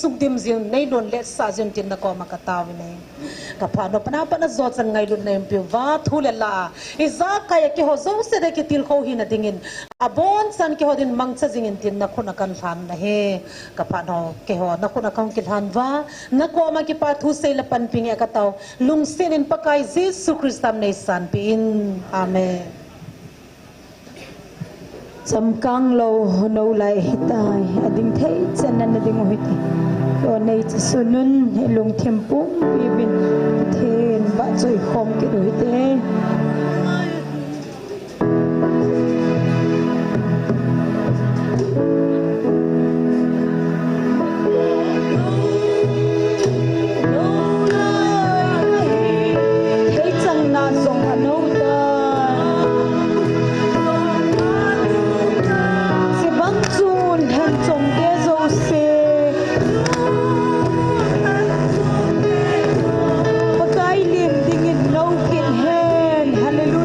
sung dim zin nei don let sa zin tin na ko makataw ne ka phano pana pana zo chan ngai lu nem pi wa thule la iza kaya ke ho zo se de ke til kho hi na dingin abon san ke ho din mangcha jingin tin na khuna kan han na he ka phano ke ho na khuna kan kil han wa na ko ma ki pa thu se la pan ping e ka taw lung sin in pakai jesu christam nei san pi in amen cham kang lo no lai hitai ading thei chanan ading hiti ko nei sunun lung thimpum ibin then ba choi khom ke doi te Hallelujah.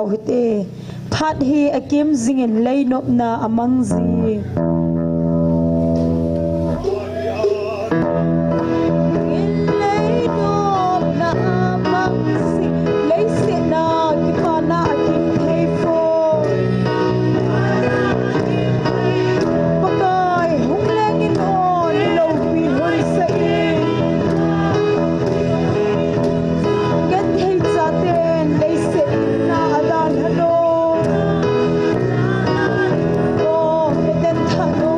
tau hite phat hi akim zingin leinop na amangzi Oh,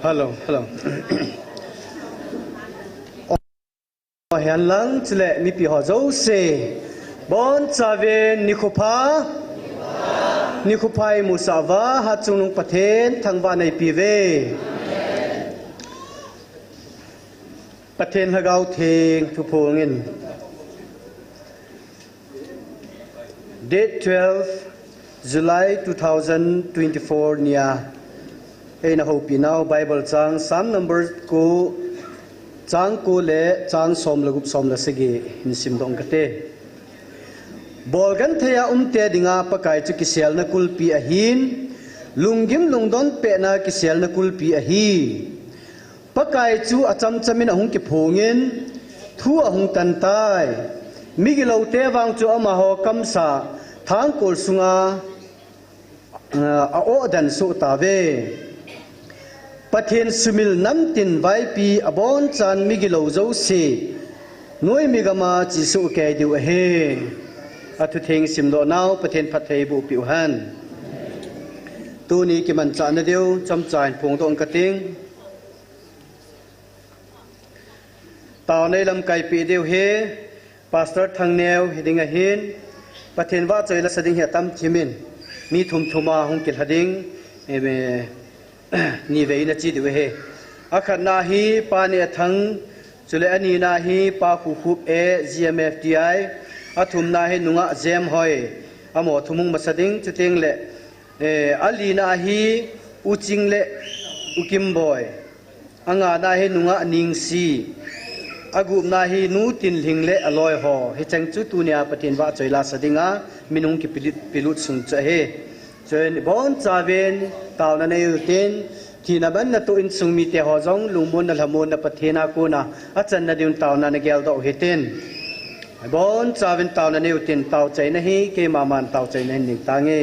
Hello. Hiền lắng lệ mi pi họ dấu se bon cha về nikhupai musava hat chung nung pathen thangwa nei pi ve pathen hagau theng thu phongin date 12 July 2024 nia Eina hopi now Bible chang Psalm number ko chang ko le chang som lagup som la segi in sim dong kate bol gan thaya te dinga pakai chu kisel na kulpi a hin lungim lungdon pe na kisel na kulpi a hi pakai chu acham chamin ahung ki phongin thu ahung tan tai migilo te wang chu ama ho kamsa thang kol sunga a o dan su ta ve pathen sumil nam tin vai pi abon chan migilo zo se noi migama chi su ke du he athu theng sim do naw pathen phathei bu pi han tu ni ki man chan na deu cham chain phung dong ka ting taw nei lam kai pi deu he pastor thang neu hiding a hin pathen wa choi la sading he tam chimin mi thum thuma hong kil hading ebe ni ve na chi du he akhat na hi pa ne thang chule ani na hi pa khu khup e gmfti athum na he nunga jem hoi amo thumung masading chuteng le ali na hi uching le ukim boy anga na he nunga ning si agum na hi nu tin ling le aloi ho he chang chu tu nia patin wa choila sadinga minung ki pilut sung cha he chen bon chaven taw na nei ten thina ban na to in sung mi te ho jong lungmon na lamon na pathena ko na achan na diun taw na na gel do he ten bon chaven taw na nei ten taw chai na hi ke ma man taw chai na ning tange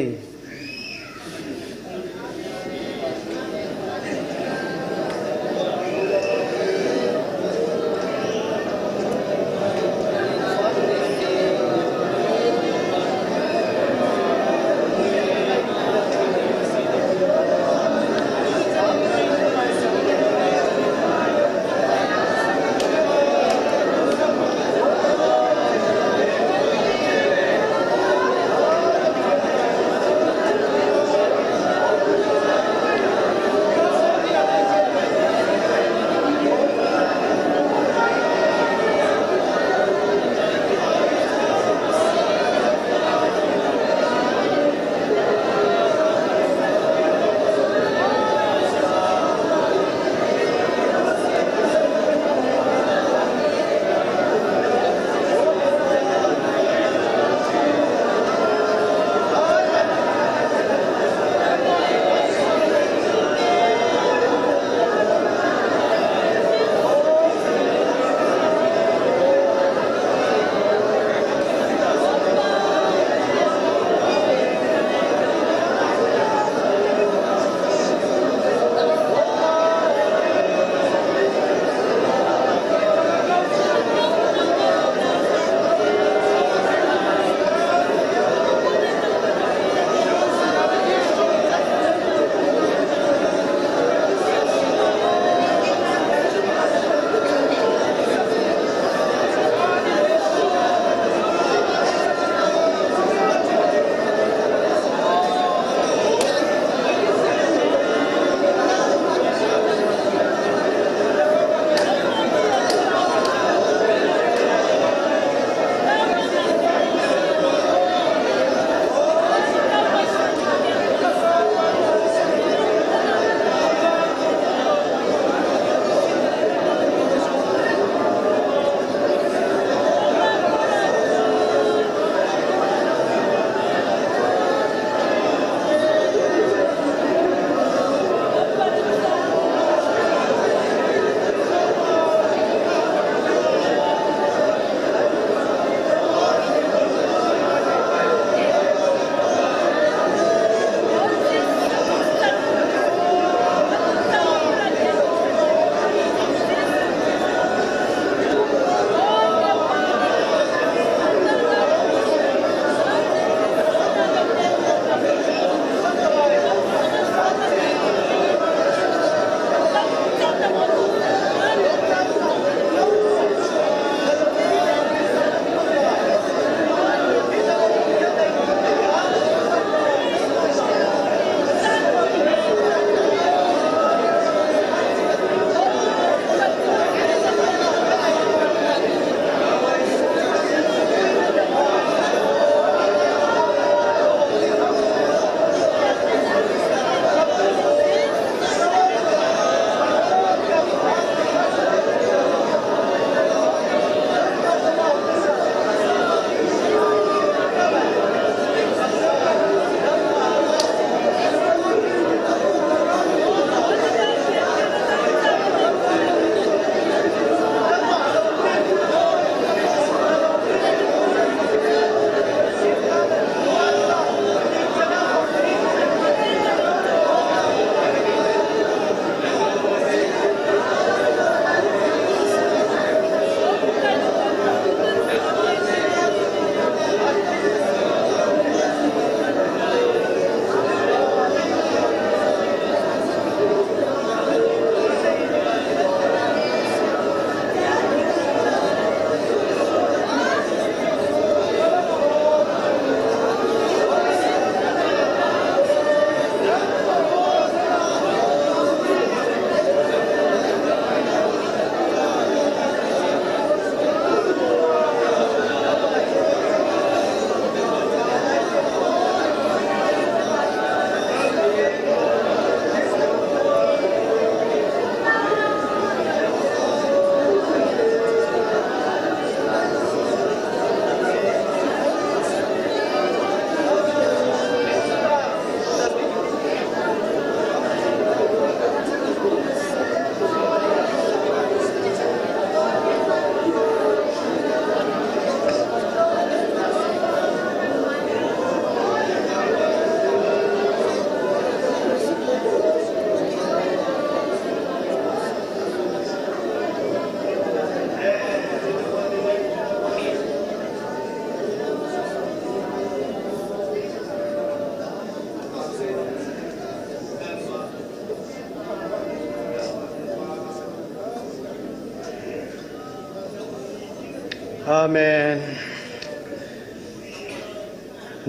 Amen.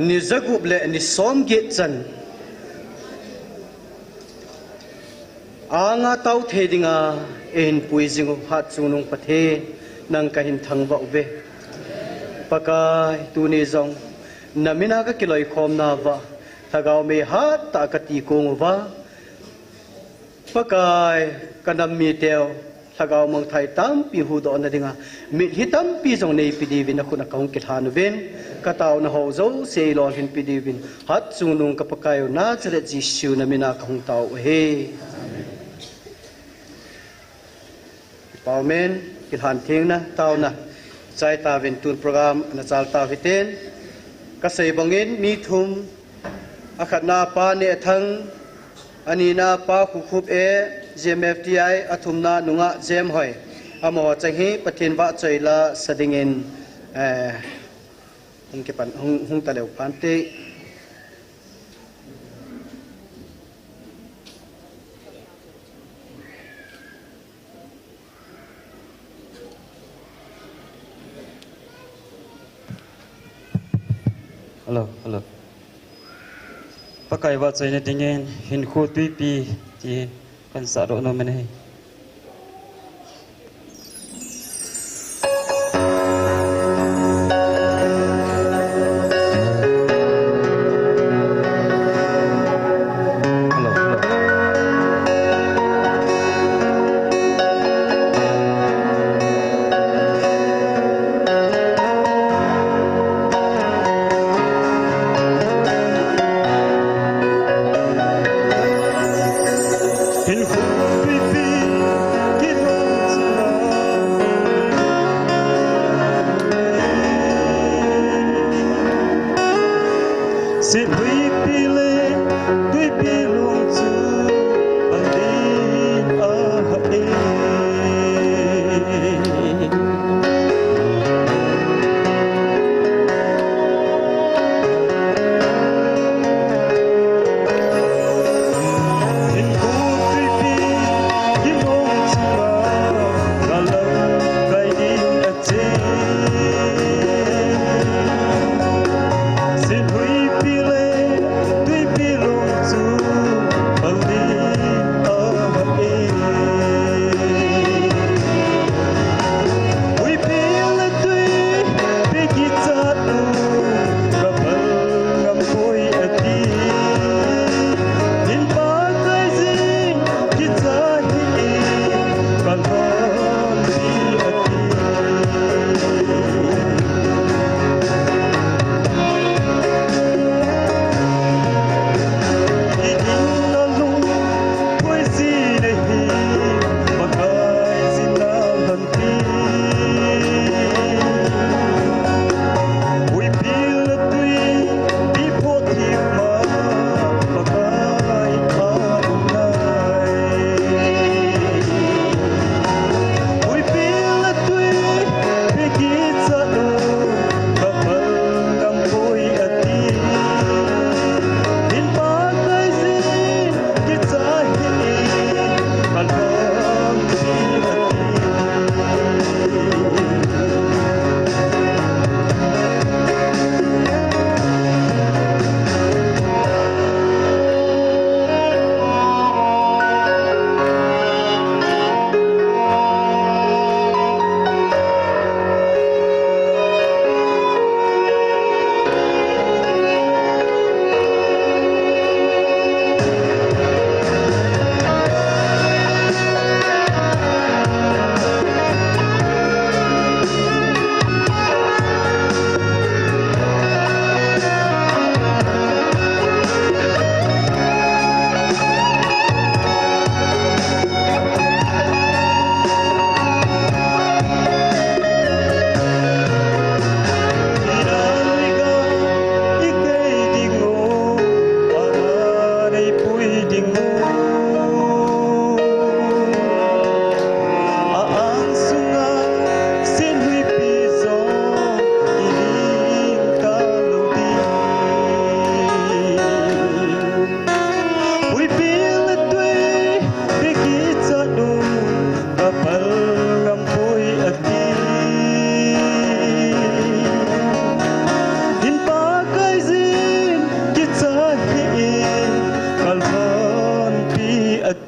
Ni zagup le ni som ge chan. Anga tau thedinga en puijingu hat chunung pathe nang kahin thangwa ve. Pakai tu ni zong namina ka kiloi khom na wa thagau me hat ta ka ti kong wa. Pakai kanam mi teo thagau mong thai tam pi hu do na dinga mi hitam pi zong nei pi divin na khuna kaung kil hanu ven ka tau na ho zo se lon hin pi divin hat chunung ka pakai na chre ji shu na mina ka hung tau he. Amen. Kilhan thing na tau na chai ta ven tun program na chal ta hiten ka sei bangin mi thum akhat na pa ne thang ani na pa khu khup e GMFTI athum na nunga jem hoi amo chahi pathin wa chaila sadingin hung ke pan hung ta leu pan te Hello. Pakai buat saya dengan hin khu tui pi ji kan saro no mene. In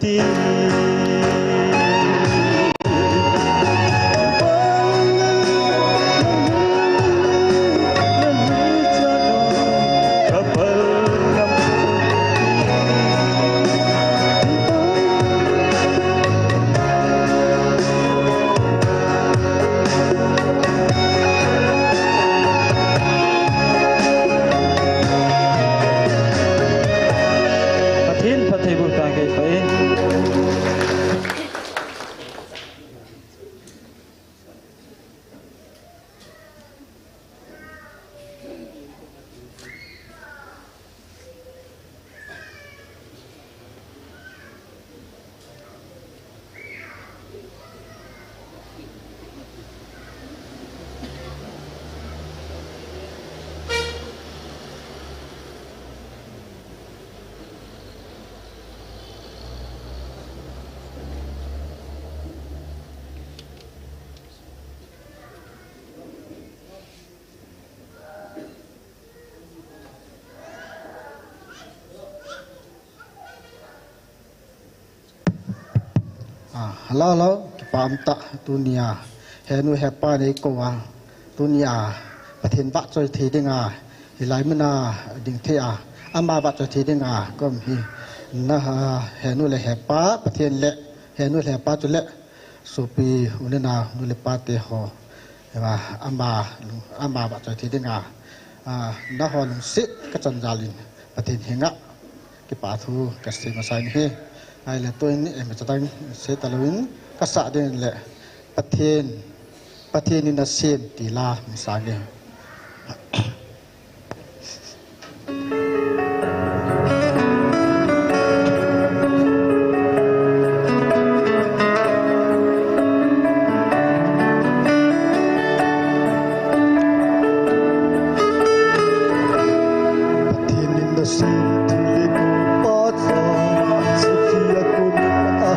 ti patay butang kay pa Hello, pam tak dunia. Henu hepa ni kowa dunia. Patin bak joy thi denga. Hilai mana ding thea. Ama bak joy thi denga. Kom hi. Na henu le hepa patin le. Henu le hepa tu le. Supi unena nu le pate ho. Eba ama bak joy thi denga. Na ho lung sit ka chan jalin. Patin hinga. Ki pa thu ka si masai ni. Ai le tôi ni em cho tang se talwin ka sa den le pathen ni na sen ti la sa ne pathen ni na sen ti le ko pa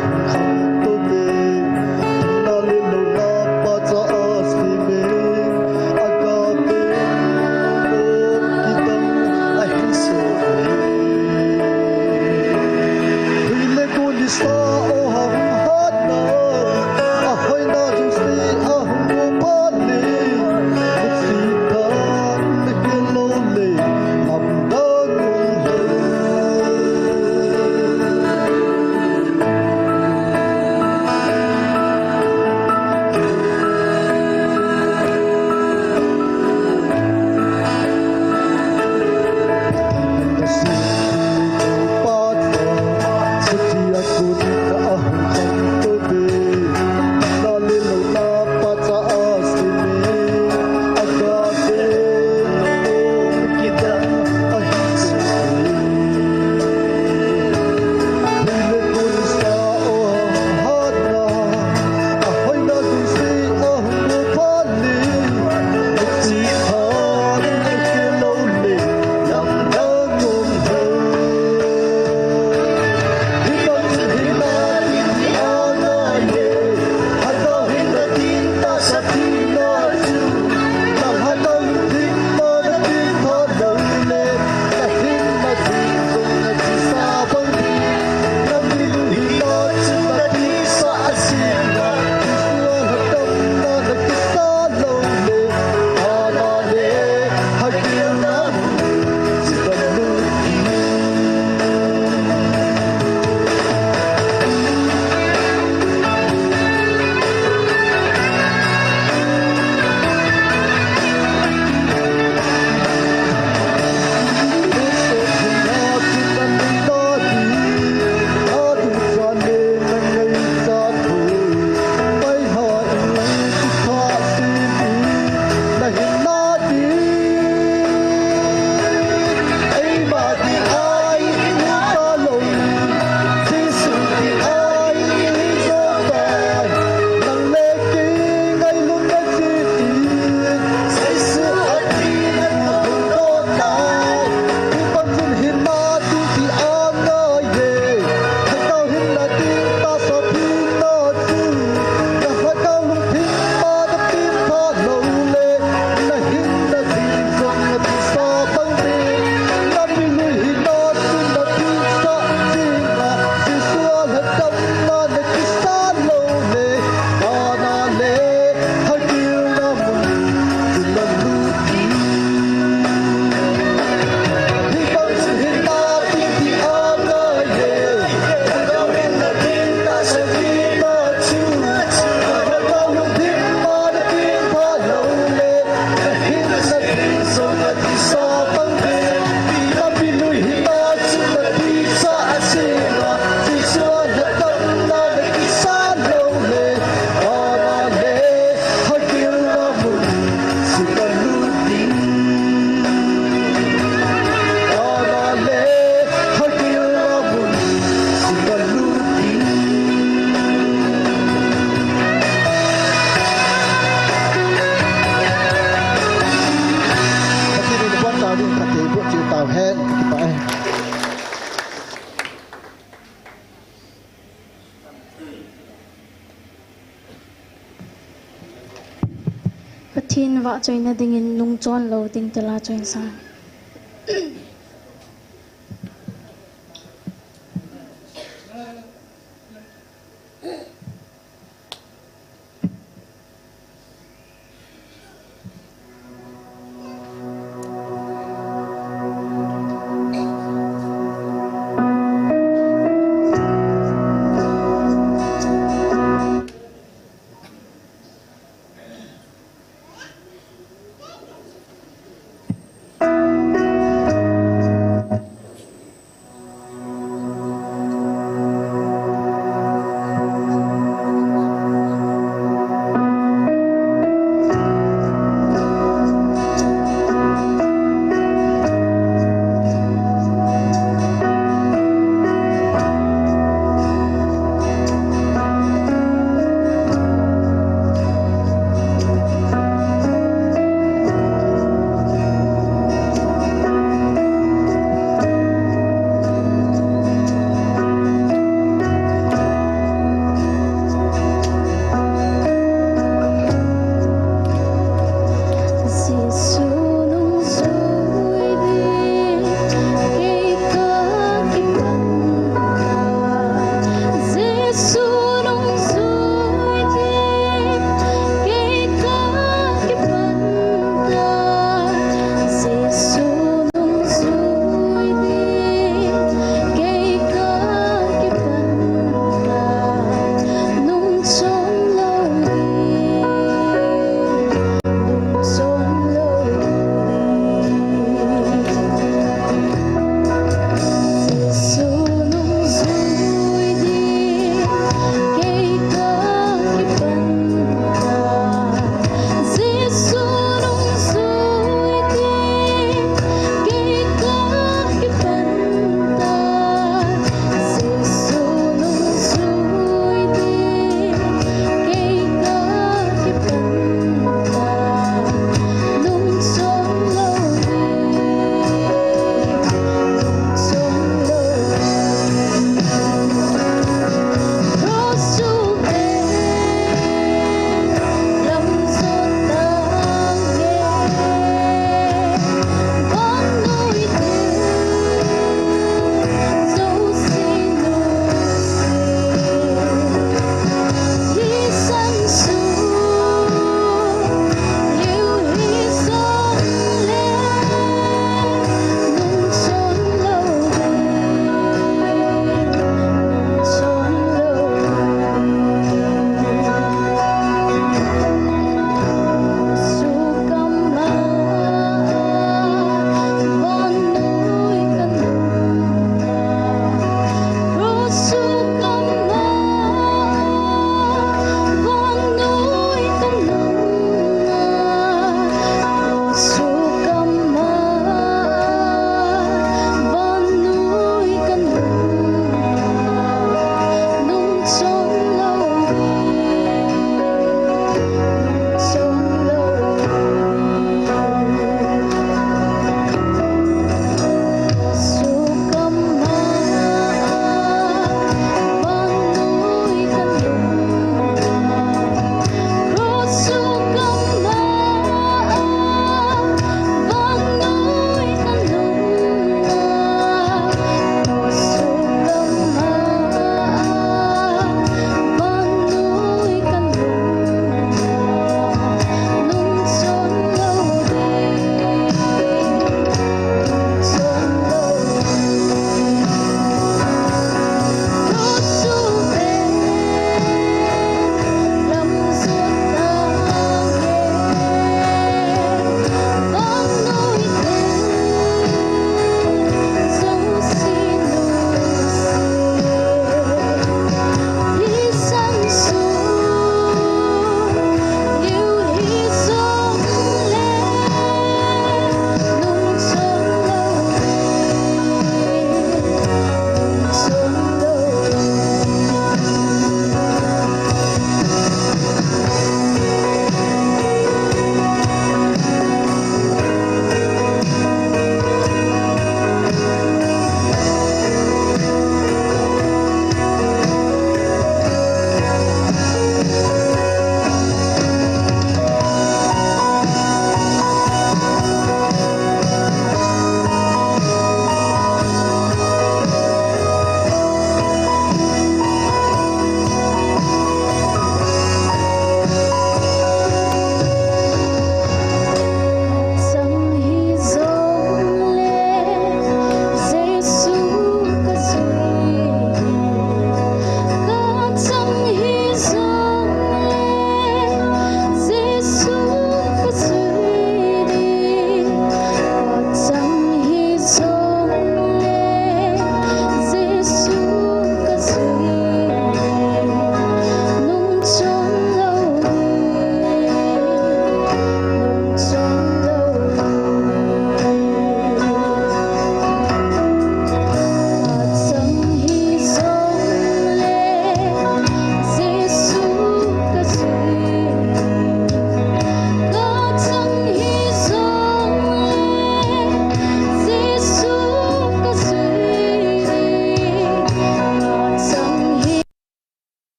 pathin wa choi na dingin nung chon lo ting tela choi sa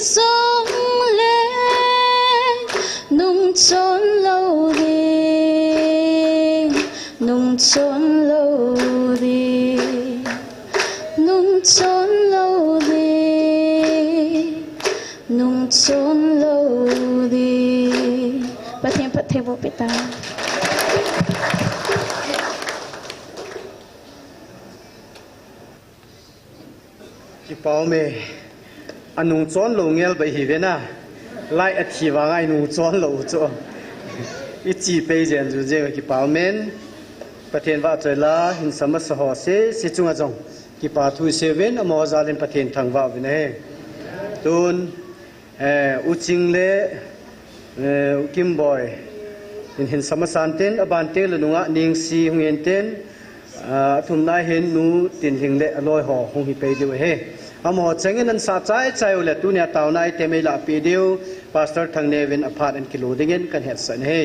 sông lên nung trốn lâu đi nung trốn lâu đi nung trốn lâu đi nung trốn lâu đi Pat thêm vô beta ki pau me anung chon lo ngel bai hi vena lai a thi wa ngai nu chon lo cho i chi pe jen ju je ki pau men pathen wa choi la hin sama sa ho se si chunga jong ki pa thu se ven amo zalin pathen thang wa vin he tun u ching le u kim boy hin sama san ten aban te le nunga ning si hungen ten thum nai hen nu tin hing le aloi ho hong hi pe de he amo chengin an sa chai chai le tu nya taw nai te me la pi deu pastor thang ne ven aphat an kilo dingen kan het san he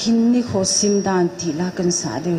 Hinni khosim dan ti la kan sa de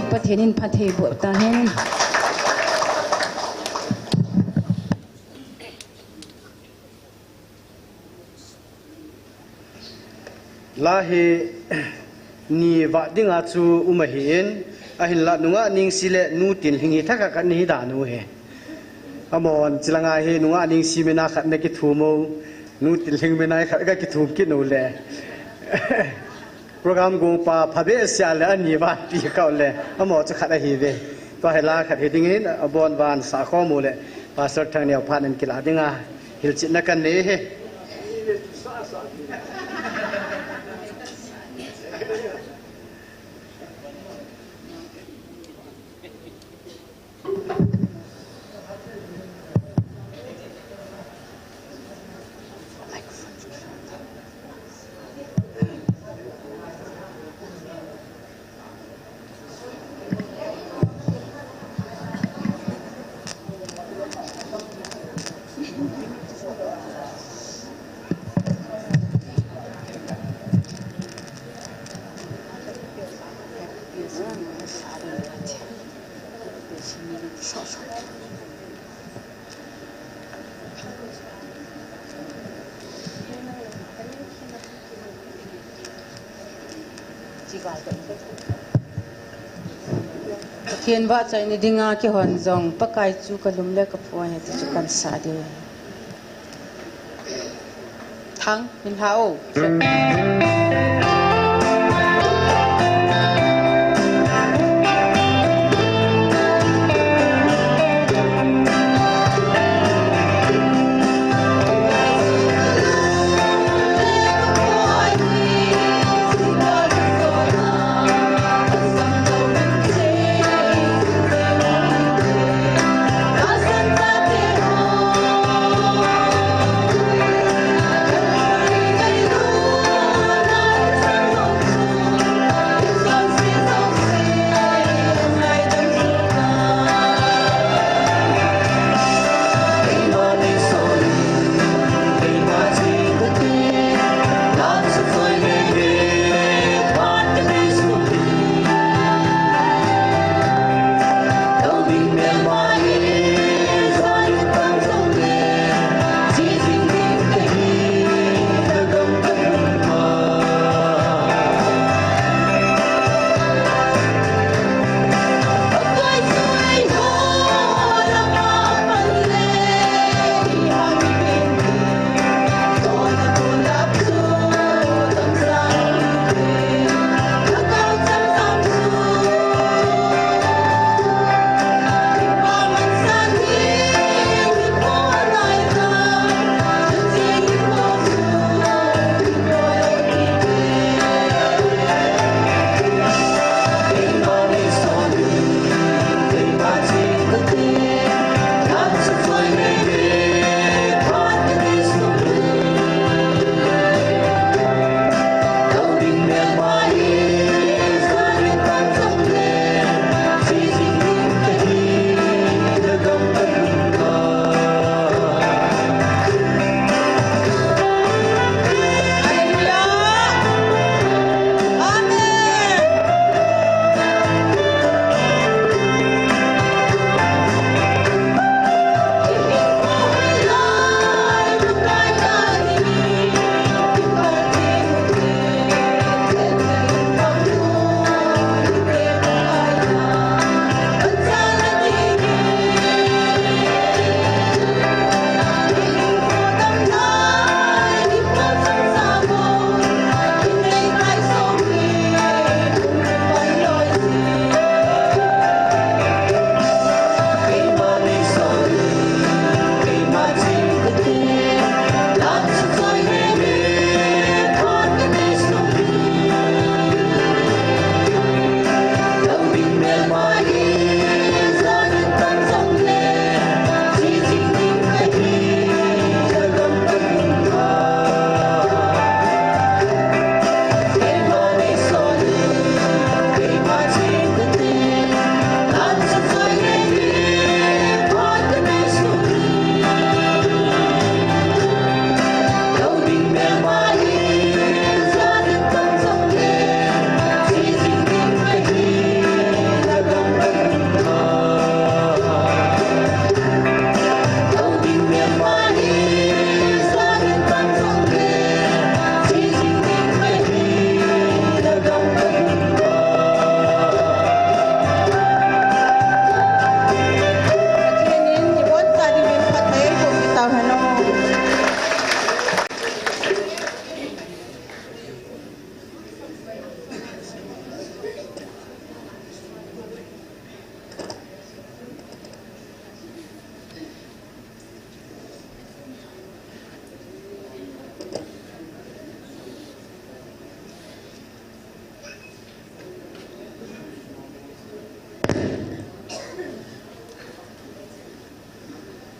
Pathenin pathe bo ta hen lahi ni va dinga chu umahin ahin la nunga ning sile nu tin hingi thaka kan ni da nu he amon chilanga he nunga ning simena khat ne ki thumo nu tin hing menai khat ga ki thum ki no le program go pa phabe sia le ani ba ti ka le amo cha khat a hi ve to he la khat he ding in abon van sa kho mu le pastor thang ne phan an kila dinga hil chit na kan ne he Thiên vợ chạy đi đi nga cái hòn rồng bắc cài chú cái lúm lê cái phôi thì chú cần xả đi thắng mình hao Hãy subscribe cho kênh Ghiền Mì Gõ để không bỏ lỡ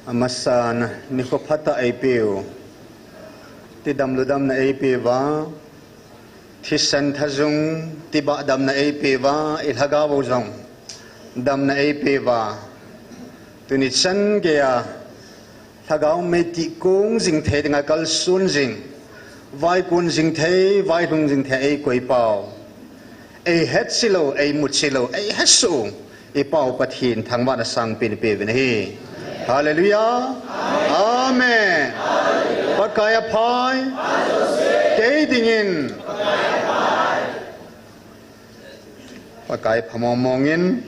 amasan ni ko phata ai piu ti dam lu dam na ai pi wa thi san thazung ti ba dam na ai pi wa il haga bo jong dam na ai pi wa tu ni chan ge ya thagao me ti kung jing the ding kal sun jing vai kun jing the vai dung jing the ai koi pao ai het silo ai mut silo ai het su ai pao pathin thangwa na sang pin pe ben hi hallelujah amen pakaya phai ke dingin pakai phamomongin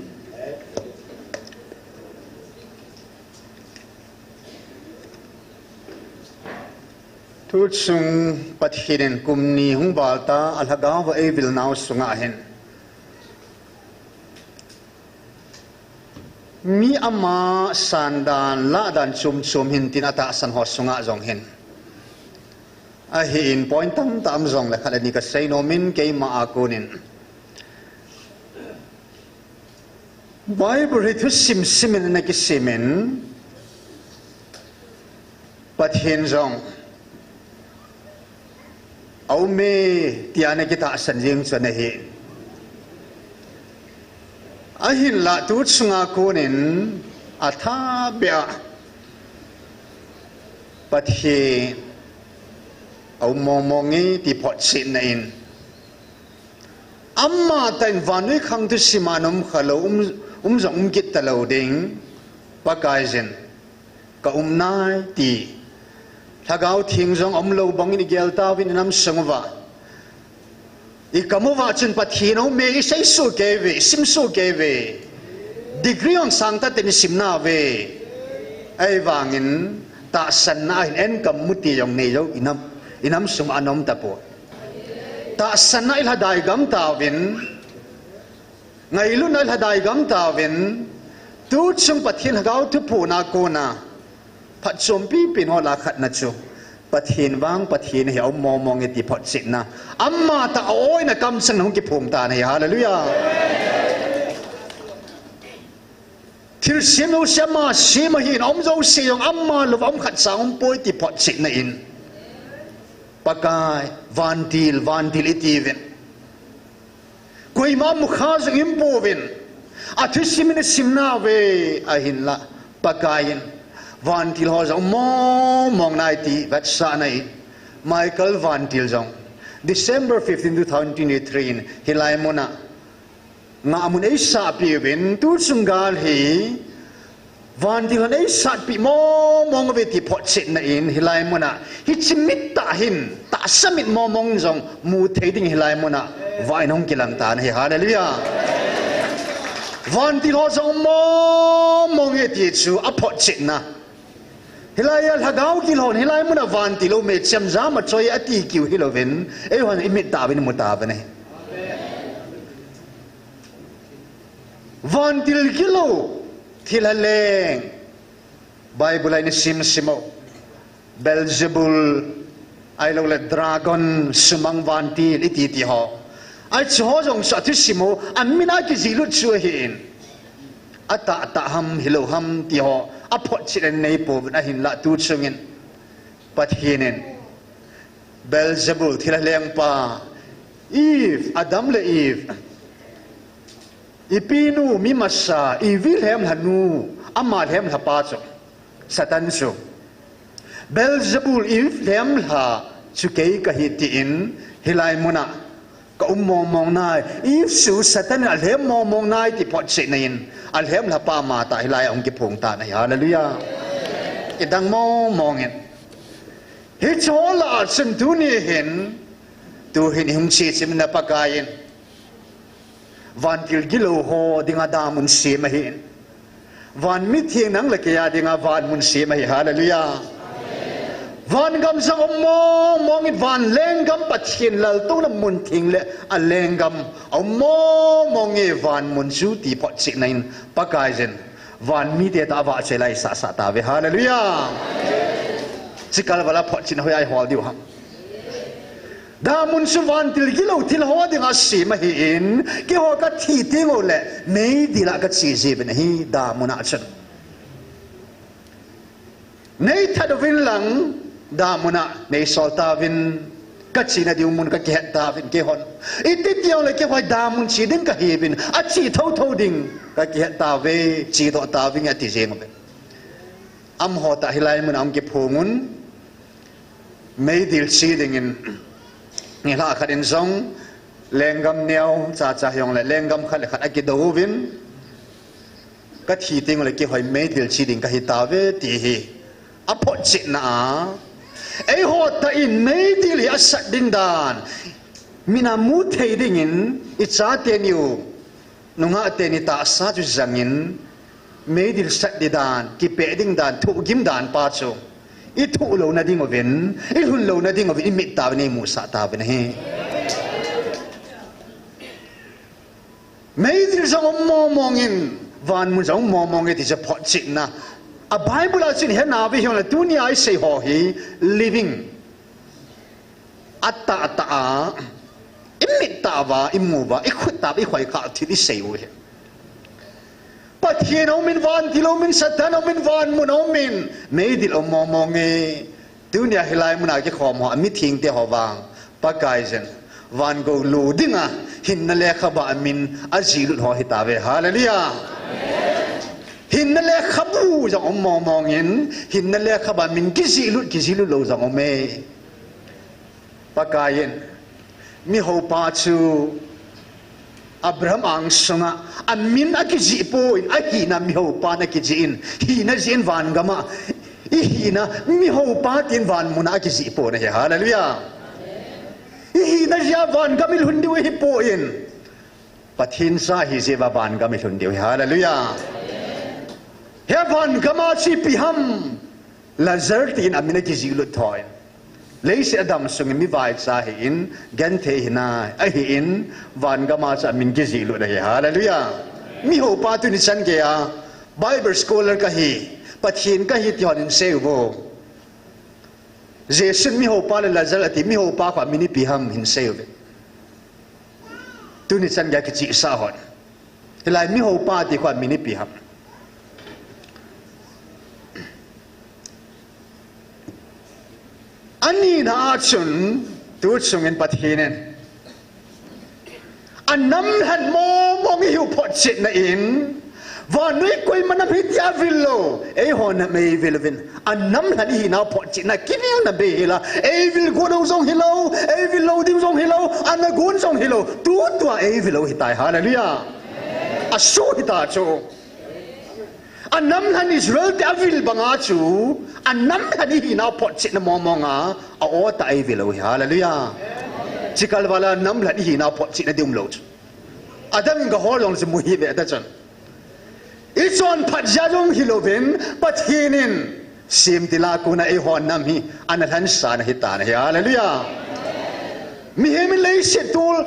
tu chung pathin kumni hung balta alhaga wa evil now sunga hen mi ama sandan la dan chum hin tinata san ho sunga jong hen a hin point tam jong la khalani ka sei no min ke ma akunin bible ri thu sim na ki simen pathin jong au me tiane kita san jing chana hi ahin la tu chunga konin atha bia pathi au momongi ti phot sin in amma tan vanui khang tu simanum khalo zong git talo ding pakai jen ka nai ti thagao thing jong lo bangin gel ta win nam sangwa ikamuwa chun pathino me isai su keve sim su keve degree on sangta ten simna ve ai wangin ta san na en kam muti yong ne yo inam sum anom tapo ta san na il hadai gam ta win ngai lu na hadai gam ta win tu chung pathin hagao tu pu na ko na phat chompi pin ho la khat na chu pathin wang pathin he om mong ti phot sit na amma ta oi na kam sang hong ki phum ta ne hallelujah thil simo sama sima hin om zo se yong amma lu om khat sa om poi ti phot sit na in pakai vantil itiven koi ma mukha jang impovin athu simine simna ve ahin la pakayin Van Til ho jong mong nai ti vat sa nai Michael Van Til jong December 15 2023 hilai mona nga amun ei sa pi ben tu sungal hi Van Til ei sa pi mong ve ti phot sit na in hilai mona hi chimit ta hin ta samit mong jong mu theding hilai mona vai nong kilang ta na hallelujah Van Til ho jong mong e ti chu a phot sit na hilai al hagau kilon hilai muna van tilo me cham za ma choi ati kiu hiloven e wan imit ta bin muta bane van til kilo thilaleng bible ai ni simo Beelzebul ai lo le dragon sumang van til iti ho ai cho jong sa thi simo amina ki zilu chu hin ata ham hilo ham ti ho apot silen nei po na hin la tu chungin pathinen Beelzebul thilaleng pa Eve Adam le Eve ipinu mi masa I Wilhelm hanu ama hem la pa cho satan so Beelzebul Eve hem la chukei ka hitin hilai muna ka mong nai Eve su satan al hem mong nai ti pot sinain al hem la pa ma ta hilai ong ki phung ta na hallelujah idang mongin hi chola sim tu ni hin tu hin hum chi sim na pakayin van til gilo ho dinga da mun si ma hin van mi thieng nang la kya dinga van mun si ma hi hallelujah van gam sang mong it van lengam pathin lal tu na mun thing le a lengam mong e van mun su ti pot si nain pakai jen van mi te ta wa chelai sa ta ve hallelujah chikal wala pot chin hoi ai hol diu ham da mun su van til gilo til ho dinga si ma hi in ki ho ka thi tingo le nei dila ka chi ji ben hi da mun a chen nei thad vin lang da muna nei sol ta vin ka chi na diu mun ka ke ta vin ke hon iti tiang le ke hoi da mun chi ding ka hi vin a chi thau ding ka ke ta ve chi do ta vin ati jeng be am ho ta hilai mun am ke phungun mei dil chi ding in ni la khat in zong lengam neo cha cha hyong le lengam khat le khat a ke do vin ka thi ting le ke hoi mei dil chi ding ka hi ta ve ti hi a pho chi na ai ho ta in mei dil hi a sat ding dan mina mu thei ding in I cha te niu nunga te ni ta sa chu zangin mei dil sat di dan ki pe ding dan thu gim dan pa chu I thu lo na ding ovin I hun lo na ding ovin I mi ta ni mu sa ta ben he mei dil zong mo mongin van mu zong mo mong ti cha pho chi na a bible a chin he na bi hyong la dunia I sei ho hi living atta atta a imi ta wa imu wa I khut ta bi khoi ka thi I sei wo he pathian o min van tilo min satan o min van mun o min mei dil o mo mong e dunia hilai mun a ke khom ho mi thing te ho wang pa kai zen van go lu dinga hin na le kha ba min a jilut ho hi ta ve hallelujah hin na le khabu jang om mong in hin na le khaba min kizilut lo jang om me pakayen mi ho pa chu Abraham ang sunga amin akiji po in ahi na mi ho pa na kiji in hi na jin van gama I hi na mi ho pa tin van mun akiji po na hallelujah hi na ja van gamil hundi hi po in pathin sa hi je ba van gamil hundi hallelujah Heaven kama si piham lazar tin amina ki zilut thoy leise adam sung mi vai sa hin gan the hina a hin van kama sa min ki zilut da hallelujah mi ho pa tu ni san ke ya bible scholar ka hi pathin ka hi tion in sevo jesun mi ho pa la lazar ati mi ho pa kwa mini piham hin seve tu ni san ga ki chi sa hon lai mi ho pa ti kwa mini piham Ani na chun tu chungin pathinen anam han mo mong hiu phot chit na in wa nui koi mana phitia villo ei hon na mei vilvin anam han hi na phot chit na kini na be hila ei vil go do zong hilo ei vil lo dim zong hilo an gun zong hilo tu tua ei vil lo hitai hallelujah asu hita cho anam han Israel te avil banga chu anam han hi na phot chit na momonga a o ta ai vil lo hallelujah chikal wala nam la hi na phot chit na dum lo adam ga holong se mu hi be ta chan ichon phat ja jong hilovin pathinin sim tila ku na e hon nam hi anathan sa na hi ta na hallelujah mi he mi lei se tul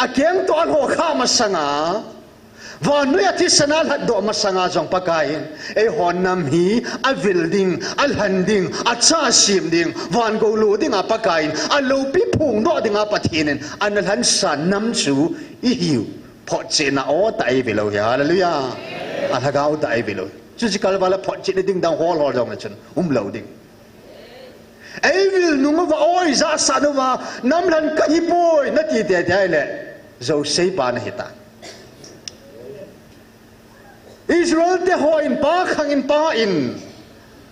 a keng to al ho kha ma sanga wa noi athi sanal hat do masanga jong pakain e hon nam hi a building al handing a cha sim ding wan go lu ding a pakain a lo pi phung do ding a pathinen an han san nam chu I hiu pho che na o ta ai velo hallelujah a thagau ta ai velo chu chi kal wala pho che ding dang hol hol jong na chen lo ding ai vil nu ma oi za sa no ma nam lan ka hi poi na ti te te le zo sei pa na hita Israel te ho in pa khang in pa in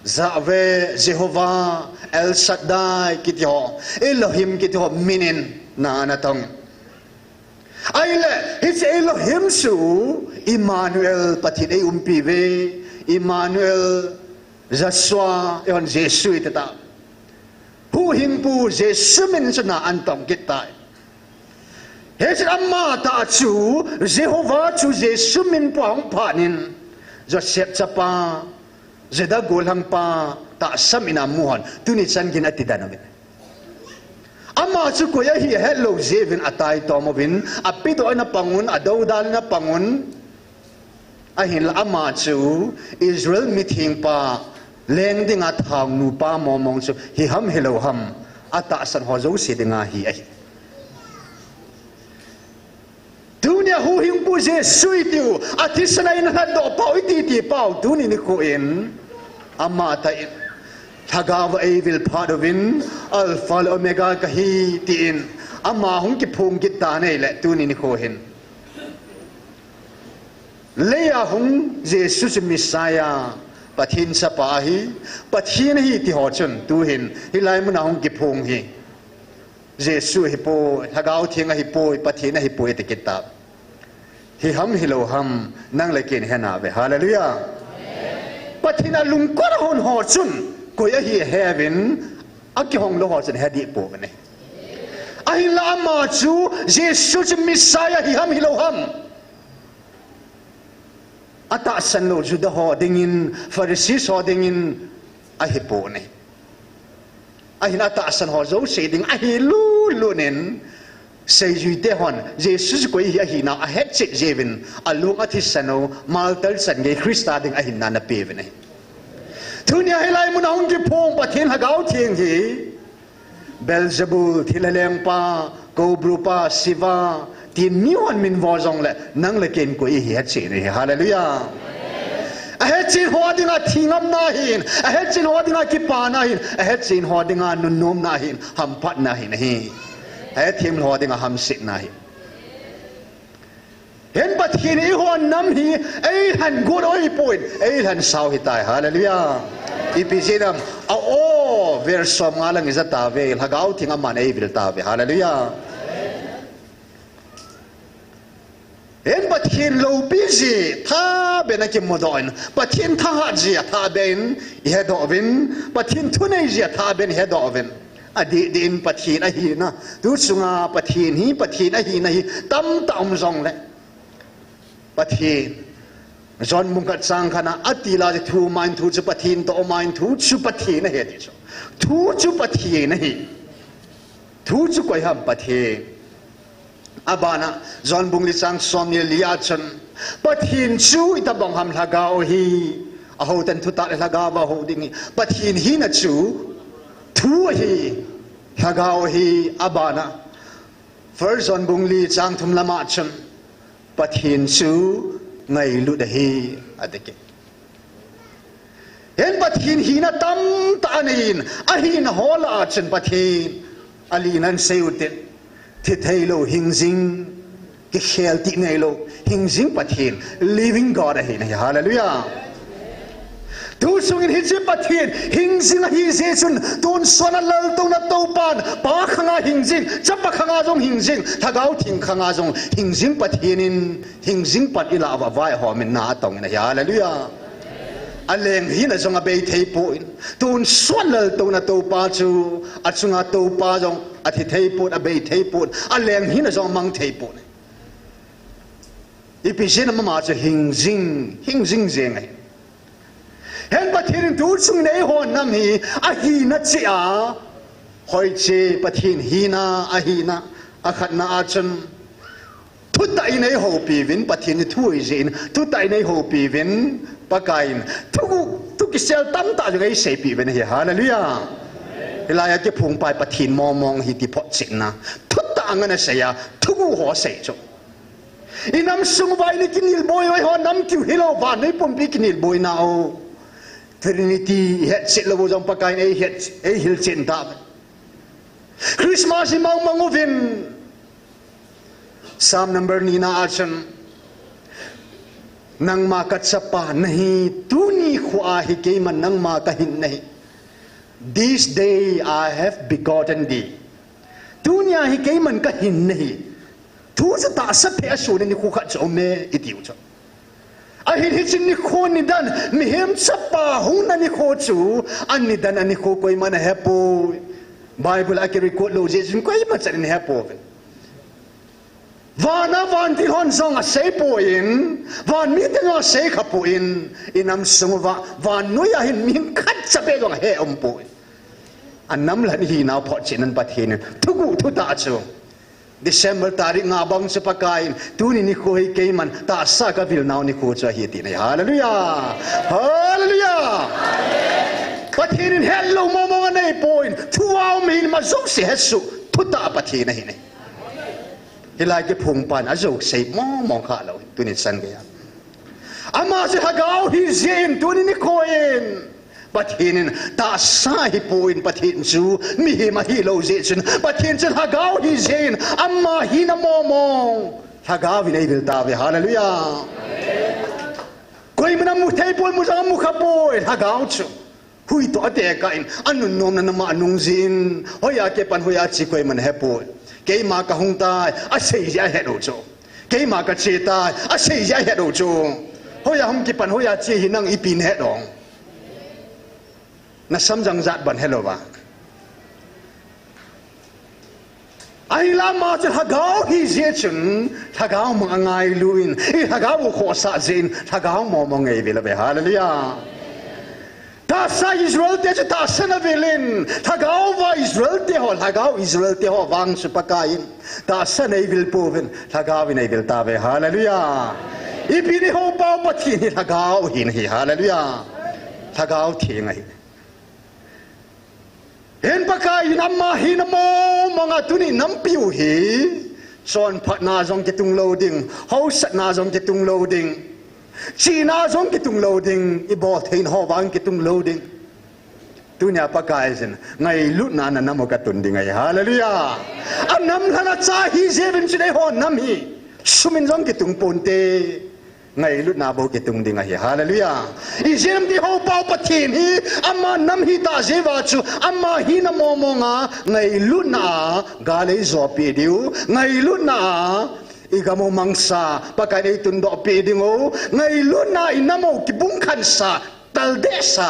Zave Jehovah El Shaddai kitho Elohim kitho minin na anatong Aile his Elohim su Emmanuel patide umpive Emmanuel Joshua yon Jesu itata hu himpu Jesu min na antong kitai Hes amma ta chu Jehovah chu Jesu min pang panin Joseph chapa Zeda golhang pa ta samina muhan tuni chan gin atidanamin amma chu ko ya hi hello jevin atai tomovin apito na pangun adawdal na pangun ahin la amma chu Israel meeting pa leng ding at hang nu pa momong chu hi ham hello ham ata san ho zo si dinga hi ai dunia hu hing pu je sui tiu atisana in han do pau ti ti pau tuni ni ko in amma ta in thagaw ai vil phadovin alpha omega ka hi tin ama hung ki phung ki ta nei le tu ni kho hin leya hung Jesus Messiah pathin sa pa hi pathin hi ti ho chun tu hin hilai mun hung ki phung hi Jesus hi po thagaw thinga hi po pathin hi po te kitab hi ham hilo ham nang le ken hena ve hallelujah pathina lung ko hon ho chun ko ya hi heaven aki hong lo ho chun hedi po ne ai la ma chu Jesus Messiah hi ham hilo ham ata san lo ju da ho dingin Pharisees ho dingin a hi po ne ai na ta san ho zo se ding a hi lu nen sei ju te hon Jesus ko hi na a het che jevin a lu a thi sano maltal san ge Christa ding a hin na na pe ne tunia helai mun ong ki phong pathin hagau thieng hi Beelzebul thilaleng pa Cobra pa Siva tin miwan min vozong le nang le ken ko hi het che ne hallelujah a het chin ho ding a thingam na hin a het chin ho ding a ki pa na hin a het chin ho ding a nun nom na hin ham phat na hin hi a thim ho ding a ham sit na hi hen pathin i ho nam hi ei han go oi point ei han sau hi tai hallelujah ipisinam a o verso ngalang is ta ve hagau thinga man ei vil ta ve hallelujah en pathin lo busy tha bena ki modoin pathin tha ha ji tha ben he do vin pathin thunei ji tha ben he do vin adi din pathin a hi na tu sunga pathin a hi na hi tam tam zong le pathin John mungkat sang khana atila de thu main thu chu pathin to main thu chu pathin he ti chu thu chu pathin hi thu chu koi ham pathin abana John bungli sang somni lia chun pathin chu ita bang ham lagao hi a ho tan thu ta lagaw ba ho ding pathin hi na chu thu hi lagao hi abana first John bungli sang thum lama chun pathin chu ngai lu da hi adeke hen pathin hi na tam ta nin a hi na hola chen pathin ali nan seutin thi thailo hingjing ki khel ti nei lo hingjing pathin living God a hi na hallelujah tu sung in hi che pathin hingjing hi se chun ton sona lal to na to pan pa khanga hingjing chapa khanga jong hingjing thagau thing khanga jong hingjing pathin in hingjing pat ila wa vai ho min na tong na hallelujah aleng hi na jong a be thei po in ton sona lal to na to pa chu achunga to pa jong a thi thei po a be thei po aleng hi na jong mang thei po ipisin ma chu hingjing jeng ai hen pathin tu chung nei ho nam hi a hi na chi a hoi che pathin hi na a hi na a khat na a chun thu tai nei ho pi vin pathin thu i jin thu tai nei ho pi vin pakain thu ki sel tam ta jong ei sei pi vin hi hallelujah hilaya ke phung pai pathin mong hi ti pho chin na thu ta ngana seya thu ho sei chu inam sung vai ni kinil boy ho nam ki hilo va nei pom pi kinil boy na o Trinity het sit lo jong pakain ei hil chen ta Christmas imang mangovin Psalm number ni na achan nang ma kat sapa nahi tuni khwa hi ke man nang ma ka hin nahi this day I have begotten thee tunia hi ke man ka hin nahi tu sa ta sa pe asu ni khu kha chom me itiu cho ahin hichin ni kho ni dan mi hem chapa hung na ni kho chu an ni dan ani kho koi man hepo Bible akiri ko lo je jin koi ma chan ni hepo vana van ti hon song a sei po in van mi te nga sei kha po in inam sungwa van nu ya hin min khat cha pe jong he po an nam lan hi na pho chinan pathin thugu thu ta chu December tarik nga bang sa pakain tuni ni ko hi kay man ta sa ka vil naw ni ko cha hi ti na hallelujah hallelujah pathin hello mo mo nei point thuaw min ma zo se hesu thuta pathin na hi nei hilai ke phung pan a zo sei mo kha lo tuni san ga ama se hagaw hi zin tuni ni ko in ปัทหินตาสาฮิปูอินปัทหินจูมีหิมาฮิโลเจชนปัทหินจะฮักเอาฮิเจนอัมมาฮินามอมองฮักเอาวินัยเดลตาเวฮาเลลูยากุยมันมุทัยปูมุจังมุขปูอินฮักเอาจูหุยตัวเตะกันอันนุนนมนันมานุงจินหอยาเก็ปันหอยาจิกุยมันเฮปูเกยมากะฮุงตายอาเซียเฮโรจูเกยมากะเชตายอาเซียเฮโรจูหอยาฮุงกิปันหอยาจิหินังอีปีนเฮดองน่าสมจังจัดบันเฮโลวะไอ้ลามาจะฮักเอาฮิเจชุนฮักเอามังไงลุยนอีฮักเอาขอสะจินฮักเอามอมงเอวิลเบฮาเลลูยาถ้าซาอิสราเอลเตจะถ้าสนาเวลินฮักเอาว่าอิสราเอลเตหอฮักเอาอิสราเอลเตหอวังสุปกายินถ้าสนาเอวิลปูวินฮักเอาวินัยวิลตาเบฮาเลลูยาอีปีนี้หัวเป้าปัทยินฮักเอาหินฮิฮาเลลูยาฮักเอาเทียงไงเห็นปากกาอินอัมมาหินมอมองตุนี่น้ำปิวหีส่วนพัดนาจงกิตุงโลดิงเฮาสัตนาจงกิตุงโลดิงชีนาจงกิตุงโลดิงอีบอทเห็นหอวังกิตุงโลดิงตุนี่ปากกาอินไงลุนานันน้ำมกตุนดิงไงฮาเลลูยาอันน้ำขนาดซาฮีเซวินสิได้หอน้ำฮีสุมินจงกิตุงปนเตไงลุนาโบกิตุงดิงไงฮาเลลูยาอีเจมที่หัวเป้าปัทยินฮีอามาน้ำฮีตาเจวาจูอามาฮีนามอมงาไงลุนากาเลจอปีดิวไงลุนาอีกามมังซาปากไอตุนดอปีดิงโอไงลุนาอินามอกิบุงขันซาตัลเดซา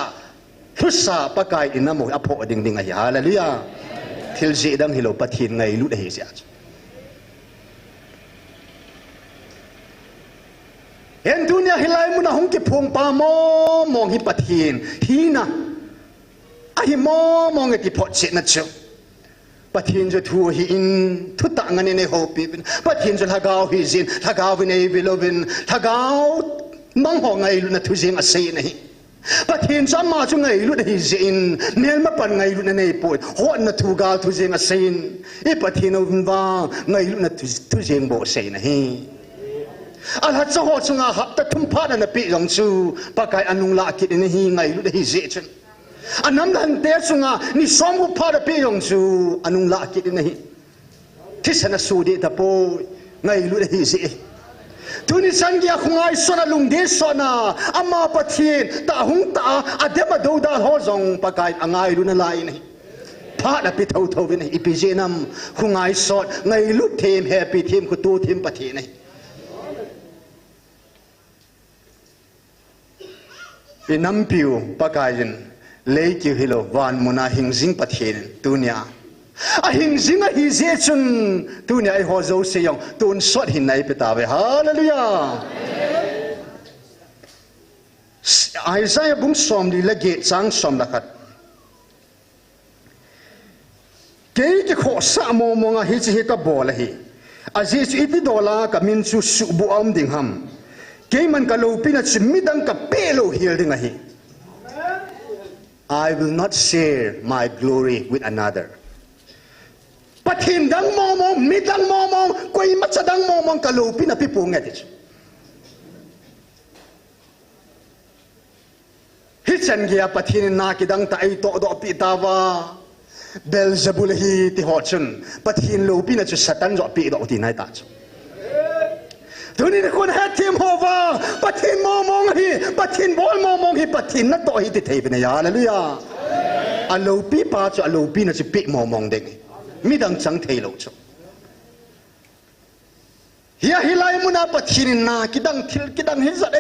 ทุสาปากไออินามออภอดิงดิงไงฮาเลลูยาทิลเจดังฮิโลปัทยินไงลุดเฮเซียเห็นดุนยาฮิไลมุนะหงกิพงปามอมองฮิปัทยินฮีนะอะฮิมอมองกิพอเจนะจูปัทยินจะทูหินทุตังเนเนโฮปิบินปัทยินจะทักเอาฮิจินทักเอาวินเอวิโลบินทักเอามังหงไงลุนะทุจิงอาศัยนะฮิปัทยินจะมาจุงไงลุนะฮิจินเนลมาปันไงลุนะเนยปุยหัวนะทูกาทุจิงอาศัยอีปัทยินอุนวาไงลุนะทุจิงโบเซนะฮิอัลฮัดจะหัวจงอาหับแต่ทุ่มพาดนับปีหลงจูปากไออนุลากิดนี่ไงลุได้ฮิเจชนอันนั้นดันเตจงอานี่สองกุพาดปีหลงจูอนุลากิดนี่ที่สนสูดีตะโปไงลุได้ฮิเจทุนิสังเกียคงไอสนลุงเดสนาอามาปะเทียนตาหุงตาอเดมาดูดาหัวจงปากไออังไงลุนลายนี่พาดปีเท่าเท่าวินอีพีเจนัมคงไอสดไงลุเทมแฮปปี้เทมกุตูเทมปะเทียนนี่อินัมพิวปากายินเลกิฮิโลวานมุนาหิงซิงปัทเฮนตุเนียอะหิงซิงอะฮิเจชุนตุเนียไอฮอโซเซียงตุนสดหินในปตาเวฮาเลลูยาไอซายบุงสอมดีละเกตสังสอมละคัดเกย์จะขอสะโมมงอะฮิจิฮิตาบอละฮีอาเจสุอิติดอลากับมินซูสุบุอัมดิงฮัมเกมันกะโลปินัดชิมิดังกับเปโลฮิลดิงะฮี I will not share my glory with another ปัทหินดังมอมมิดังมอมกุยมัชดังมอมกะโลปินัดพิปูงะดิฮิจันเกียปัทหินนาคิดังตาไอโตดอปิตาวาเบลซาบุลฮีติฮอชุนปัทหินโลปินัดจุสตันดอปิดอตินายตาจทุนี่คนแฮทีมโฮวาปัทหินมองฮีปัทหินบอลมองฮีปัทหินนัดต่อฮีติเทเป็นยาเลยลุยาอัลโลปีป้าจะอัลโลปีน่ะจะปิมองเด็กมิดังจังเทโลจเฮียฮิไลมุนาปัทหินนาคิดังทิลคิดังฮิซัด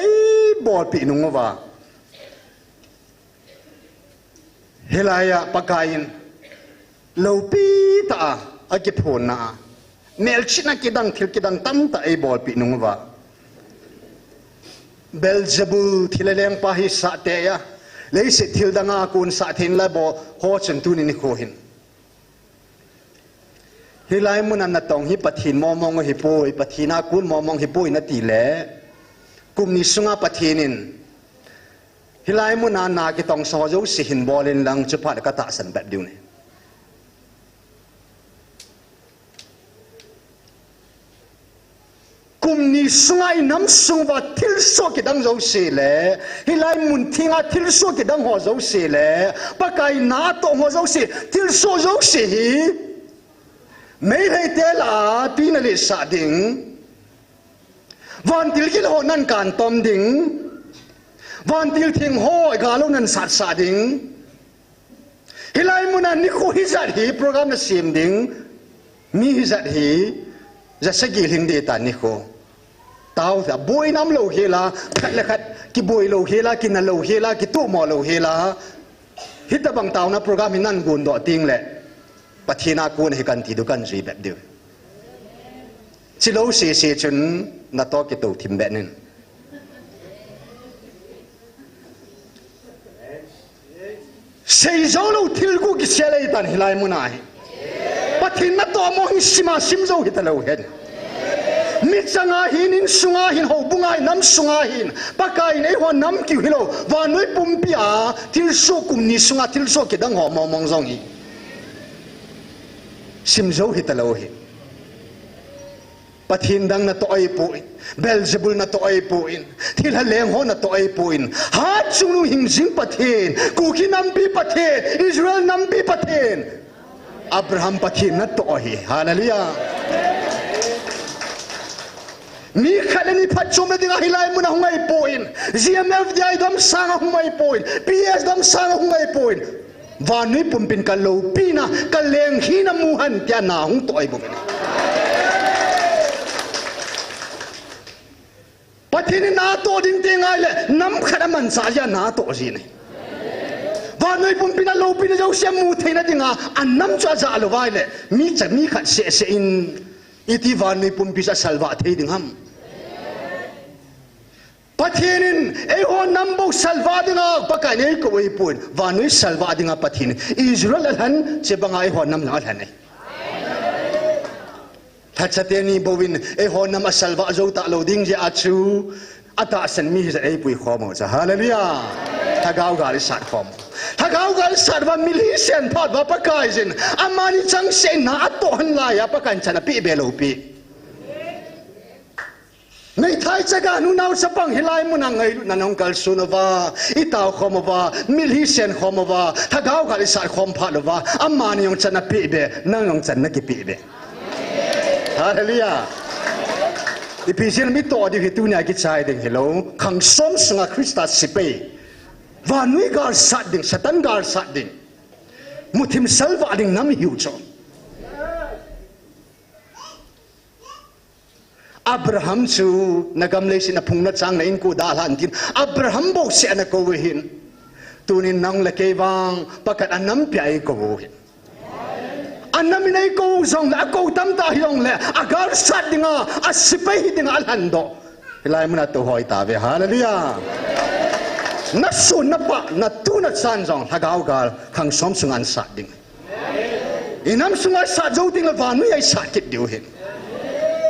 บอลปีนุงว่าฮิไลอะปากายินโลปีตาอากิพนนาเนลชินักกิดังทิลกิดังตั้มตาไอบอลปีนุงว่าเบลซาบูทิลเลงปาฮิสะเตียเลยสิทิลดังอากุนสะเทนลาบอโฮชันตุนินิโคหินฮิไลมุนันนัตองฮิปัทินมองฮิปุยปัทินากุนมองฮิปุยนัตติเลกุมนิสุงาปัทินินฮิไลมุนันนากิตองสวาจุสิหินบอลินลังจุพัดกะตะสันแบบเดียวนี่กุม kum ni sungai nam sungwa til so ki dang zo se le hilai mun thinga til so ki dang ho zo se le pakai na to ho zo se til so zo se hi mei hei te la tin le sa ding van til ki ho nan kan tom ding van til thing ho ga lo nan sat sa ding hilai mun an ni ko hi zat hi program na sim ding mi hi zat hi za sagi hing de ta ni ko tao sa boy nam lo hela khat la khat ki boy lo hela ki na lo hela ki tu mo lo hela hita bang tao na program hin nan gun do ting le pathina kun he kan ti du kan ri bep de chi lo se se chun na to ki to thim be nin sei zo lo thil ku ki se le tan hilai munai pathin na to mo hi sima sim zo hi ta lo hen mi changa hin in sunga hin ho bunga nam sunga hin pakai nei ho nam ki hilo wa noi pum pia til so kum ni sunga til so ki dang ho mong zong hi sim zo hi ta lo hi pathin dang na to ai pu belzebul na to ai pu in thil ha leng ho na to ai pu in ha chung nu hing jing pathin ku ki nam pi pathin Israel nam pi pathin Abraham pathin na to hi hallelujah mi khalani phachum dinga hilai mun hungai poin GMF dai dam sang hungai poin PS dam sang hungai poin vanui pumpin ka lo pina ka leng hina muhan tia na hung toi bo pathin na to ding tingai le nam khadaman sa ya na to ji ne vanui pumpina lo pina jo sem mu theina dinga annam cha za lo vai le mi cha mi khat se in iti vanui pumpisa salva thei ding ham pathinin e ho nambo salva dinga pakai nei ko ei pun vanui salva dinga pathin Israel han che banga e ho nam na han nei thachateni bowin e ho nam salva zo ta lo ding je achu ata san mi je ei pui khomo cha hallelujah thagau ga ri sat khom thagau ga sat wa mili sen phat wa pakai jin amani chang se na to han la ya pakan chana pi be lo pi nei thai chaga nu nau sapang hilai munang ngai nanong kal sunova itau khomova milhi sen khomova thagau kali sar khom phalova amani yong chana pi be nang yong chan na ki pi be hallelujah ipisian mi to di hitunya ki chai ding hello khang som sunga Krista sipe vanui gar sat ding satan gar sat ding muthim salva ding nam hiu cho Abraham chu nagam le sin apung na chang na in ku da han tin Abraham bo se na ko hin tunin nang la ke wang pakat anam pyai ko hin anam nei ko zong la ko tam ta hiong le agar sat dinga asipai dinga alhando hilai muna to hoi ta ve hallelujah na su na pa na tu na san zong hagau gal khang som sungan sat ding inam sunga sat zo ding la van ai sat kit diu hin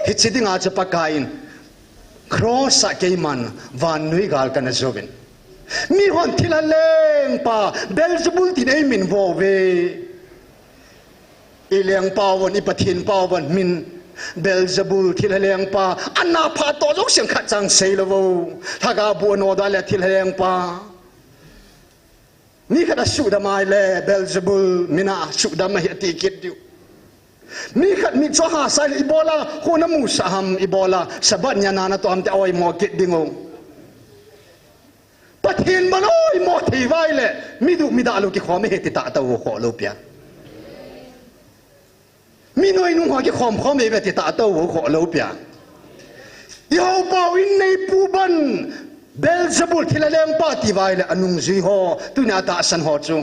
hitsiding aja pakain cross sa keiman van nui gal kana zovin mi hon thilaleng pa belzebul tin ei min vo ve ileng pawon ipathin pawon min belzebul thilaleng pa anna pha to lo siang khat chang sei lo vo thaga bu no da le thilaleng pa ni kada su da mai le belzebul mina su da ma hi ti kit diu mi khat mi cho ha sai ibola ho na mu saham ibola sabat nya na to am te oi mo kit dingo pathin manoi mo thi vai le mi du mi da lu ki khom he ti ta ta wo kho lo pya mi noi nu ha ki khom khom e ti ta ta wo kho lo pya yo ba win nei pu ban belzebul thilaleng pa ti vai le anung ji ho tu na ta san ho chu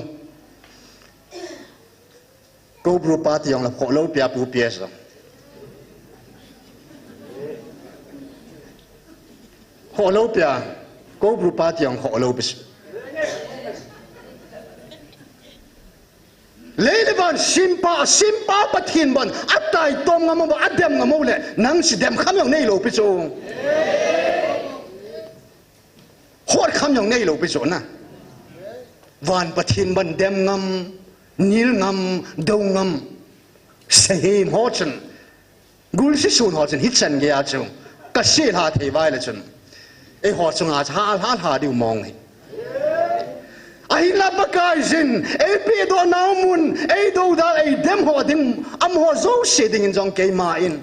go bru party yang la kho lo pia pu pia so kho lo pia go bru party yang kho lo bis leile ban simpa pathin ban atai tom ngam ba adem ngam le nang si dem kham yang nei lo pi so khot kham yang nei lo pi so na van pathin ban dem ngam nil ngam dau ngam sehim hochen gul si sun hochen hitchen ge a chu ka se la thei vai la chun e ho chunga ha diu mong hi ai la bakai jin e pe do naw mun e do da e dem ho ding am ho zo se ding in jong ke ma in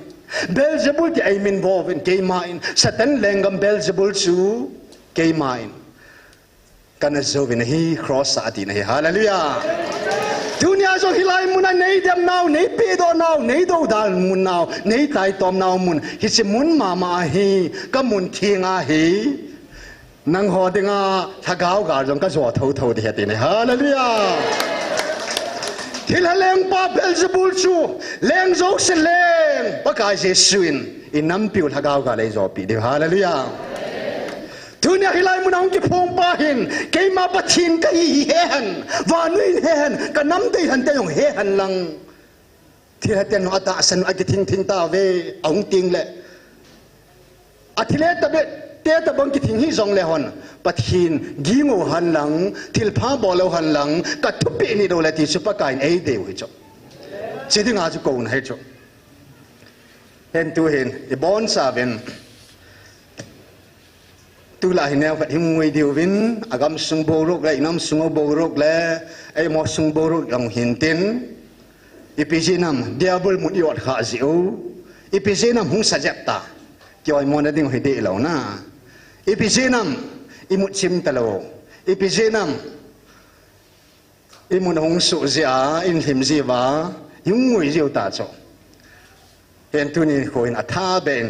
Beelzebul ti ai min vovin ke ma in satan lengam Beelzebul chu ke ma in kana zo vin hi cross ati na hi hallelujah dunia zo hilai mun nei dem naw nei pe do naw nei do dal mun naw nei tai tom naw mun hi se mun ma ma hi ka mun thinga hi nang ho dinga thagau gar jong ka zo tho de hati ne hallelujah thil haleng pa Beelzebul chu leng zo se leng pakai je suin inam piu thagau ga le zo pi de hallelujah dunia hilai mun ang ki phong pa hin ke ma pathin ka hi hen vanuin hen ka nam dei han te yong he han lang thil haten no ata san a ki thing ta ve ong ting le athile ta be te ta bang ki thing hi zong le hon pathin gingo han lang thil pha bolo han lang ka thupi ni do le ti super kain ei de wi cho che ding a chu ko na he cho hen tu hen e bon sa ven tu la hin neo him ngui diu vin agam sung bo rok le nam sung bo rok le ai mo sung bo rok yang hin tin ipijinam diabol mun yot kha ziu ipijinam hung sajap ta koi mo na ding hi de lo na ipijinam imut chim talo ipijinam imun hung su zia in him ziwa yung ngui ziu ta cho hen tu ni ko in atha ben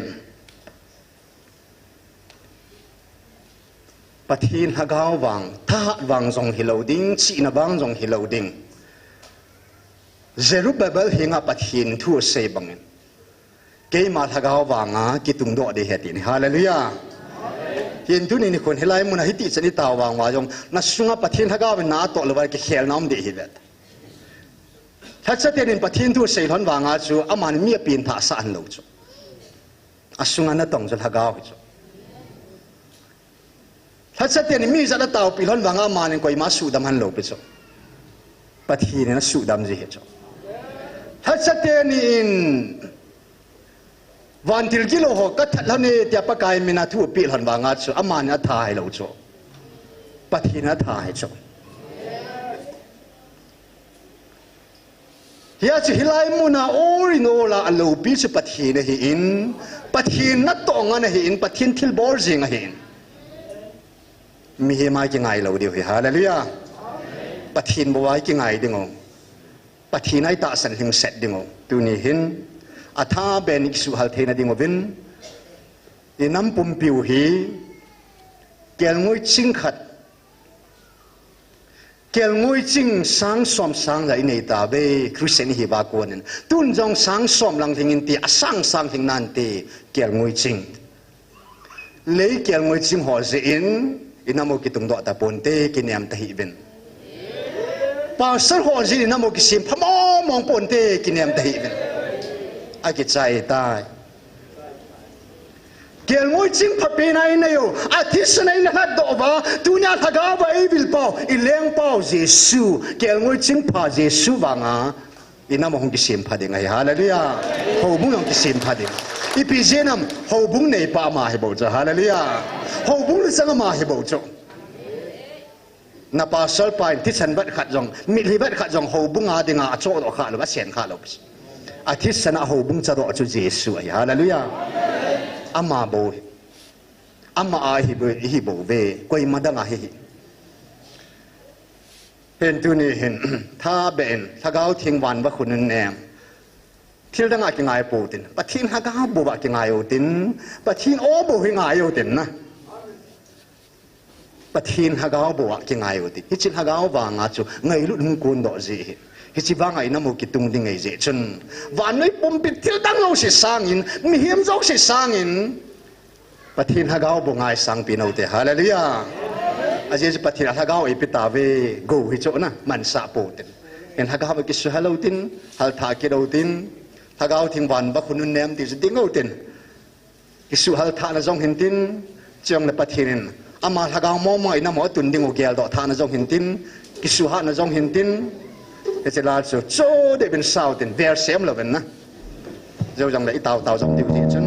pathin hagao wang tha wang zong hiloding chi na wang zong hiloding Zerubbabel hinga pathin thu se bangin ke ma hagao wanga kitung do de hetin hallelujah hin tu ni kon helai mun hiti chani ta wang wa jong na sunga pathin hagao na to lwa ke khel nam de hivet thatsa tenin pathin thu se lon wanga chu aman mi pin tha sa an lo chu asunga na tong jol hagao chu thatsa tenin mi za da taw pi lon wanga manin koi ma su dam han lo pe chu pathin na su dam ji he chu thatsa tenin van til kilo ho ka that lo ni tia pa kai mina thu pi lon wanga chu aman na tha hai lo chu pathin na tha hai chu ya chi hilai muna ori no la alo pi chu pathin hi in pathin na to nga na hi in pathin thil bor jing hi in mi he mai ki ngai lo dio hi hallelujah pathin bo wai ki ngai dingo pathin ai ta san hing set dingo tu ni hin atha ben ik su hal thena dingo vin inam pum piu hi kel ngoi ching khat kel ngoi ching sang som sang la nei ta be christian hi ba konen tun jong sang som lang thingin ti asang sang thing nan ti kel ngoi ching le kel ngoi ching ho ze in inamo ki tung do ta ponte ki niam ta hi ben pa sar ho ji inamo ki sim phamo mong ponte ki niam ta hi ben a ki chai tai kel ngoi ching phapi nai na yo athis nai na hat do ba tunya thaga ba e vil pau i leng pau jesu kel ngoi ching pha jesu wanga inamo hong ki sim pha de ngai hallelujah ho bung hong ki sim pha de ipijenam ho bung nei pa ma he bo cha hallelujah ho bung sang ma he bo cho na pa sol pain ti chan bat khat jong mi li bat khat jong ho bung a dinga a cho do kha lo ba sen kha lo athis sana ho bung cha do chu jesu ai hallelujah ama bo ama a hi bo ve koi madanga hi hen tu ni hen tha ben thagau thing wan ba khun nem thil danga ki ngai po tin pathin ha ga bo ba ki ngai o tin pathin o bo hi ngai o tin na pathin ha ga bo wa ki ngai o tin hi chin ha ga wa nga chu ngai lu hung kun do ji hi chi ba ngai na mo ki tung ding ngai je chun van noi pum pi thil dang lo si sangin mi hiam jok si sangin pathin ha ga bo ngai sang pi no te hallelujah aje pathin ha ga o pi ta ve go hi cho na man sa po tin en ha ga ba ki su halo tin hal tha ki do tin thagau thing wan ba khunun nem ti ding o ten isu hal tha na jong hin tin chong na pathinin ama thagau mo mo ina mo tun ding o gel do tha na jong hin tin isu ha na jong hin tin te chela chu cho de ben sau tin ver sem lo ben na jo jong le tao tao jong ti ti chun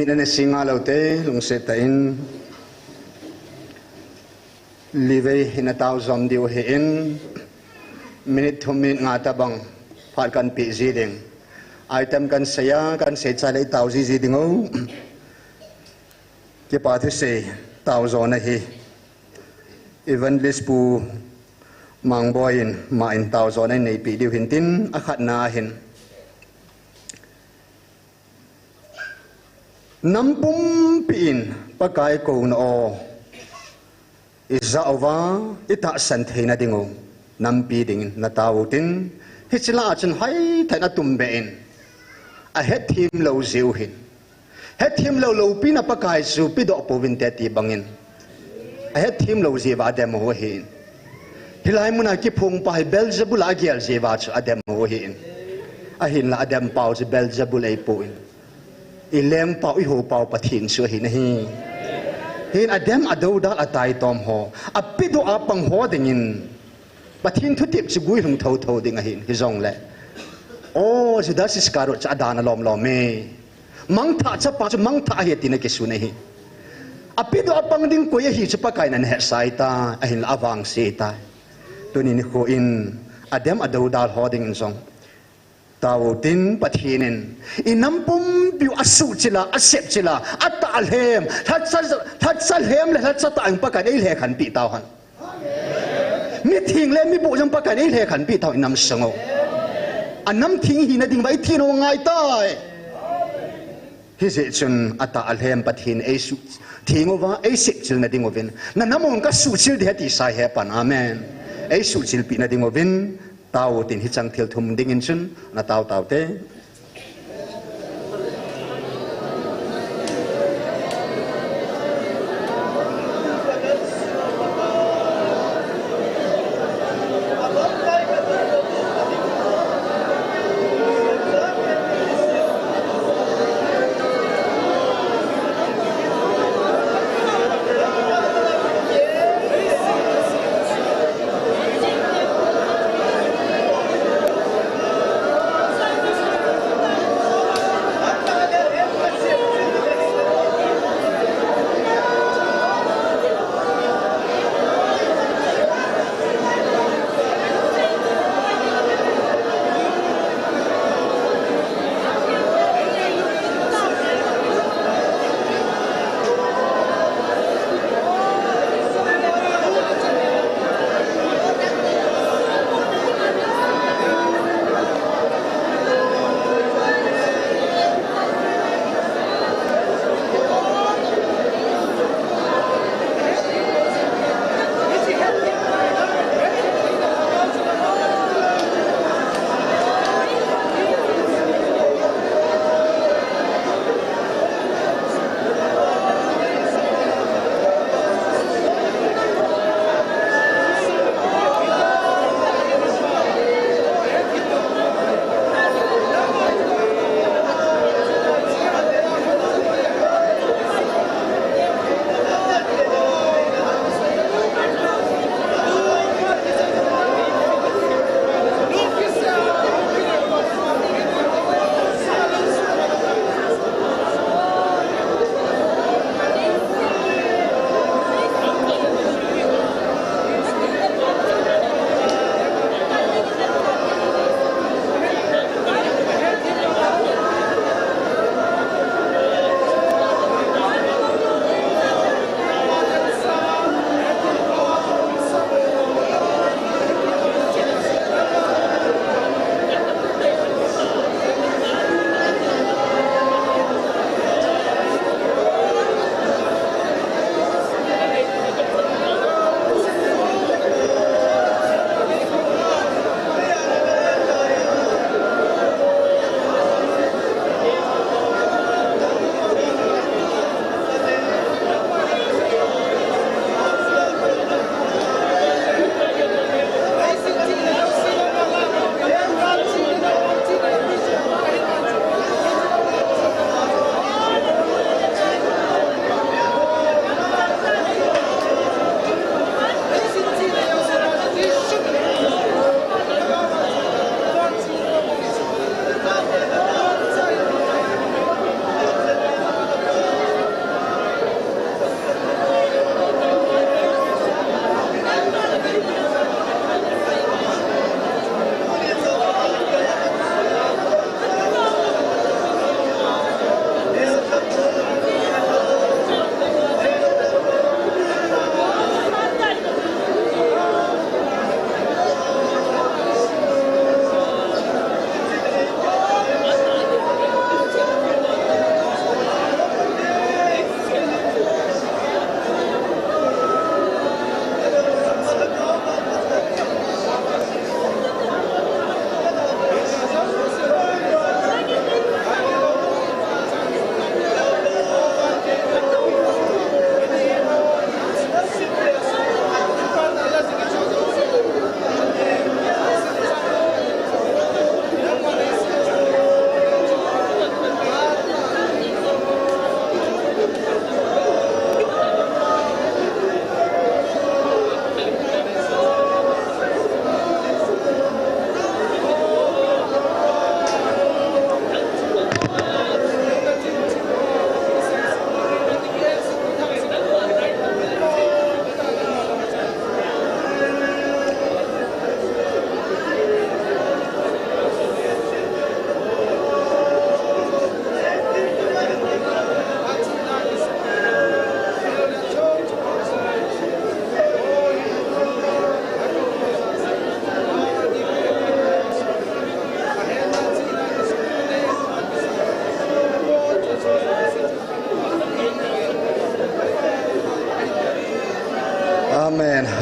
minane singa laute lung se ta in live hina tau zom dio he in minute to minute nga ta bang phat kan pi zi ding item kan saya kan se cha le tau zi dingo ke pa the se tau zo na hi even list pu mang boy in ma in tau zo na nei pi dio hin tin a khat na hin nampum pin pakai ko no iza ova ita san theina dingo nampi ding na tawutin hichla chan hai thaina tumbe in a het him lo ziu hin het him lo pin a pakai su pi do povin te ti bangin a het him lo ziwa dem ho hin hilai muna ki phung pai belzebul agial ziwa chu adem ho hin a hin la adem pau je belzebul ei puin ilem pau I ho pau pathin su hin hi hin adem ado dal atai tom ho apido apang ho dingin pathin thu tip chugui hung tho tho ding a hin hi zong le o judas iskaro cha dana lom lom me mang tha cha pa chu mang tha he tin ke su ne hi apido apang ding ko ye hi chu pa kai nan he sai ta a hin awang se ta tunin ko in adem ado dal ho ding in zong tau tin pathinin inampum biu asu chila asep chila ata alhem that sal hem le that ta ang pakan ei le khan pi tau han mi thing le mi bu jang pakan ei le khan pi tau inam sango anam thing hi na ding bai thino ngai tai hi se chun ata alhem pathin ei su thingowa ei sip chil na ding ovin na namong ka su chil de ti sai he pan amen ei su chil pi na ding ovin tau tin hi chang thil thum ding in chun na tau te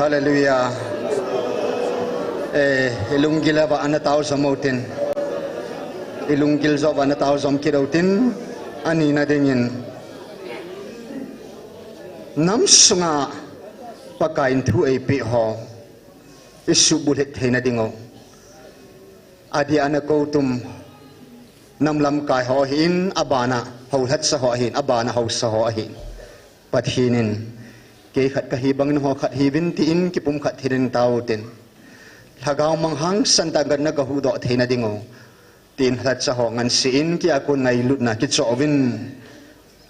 hallelujah ilunggila ba anataw sa mountain ilunggil zo ba anataw sa kirautin ani na dingin namsunga pagkain tu ay piho isubulit hay na dingo adi anako tum namlam kai hohin abana haulat sa hohin abana haus sa hohin pathinin ke khat kahibang no khat hibin tin kipum khat thirin tautin thagaw manghang santagan na gahudo theina dingo tin hat sa ho ngan siin ki akun ngai lut na ki chowin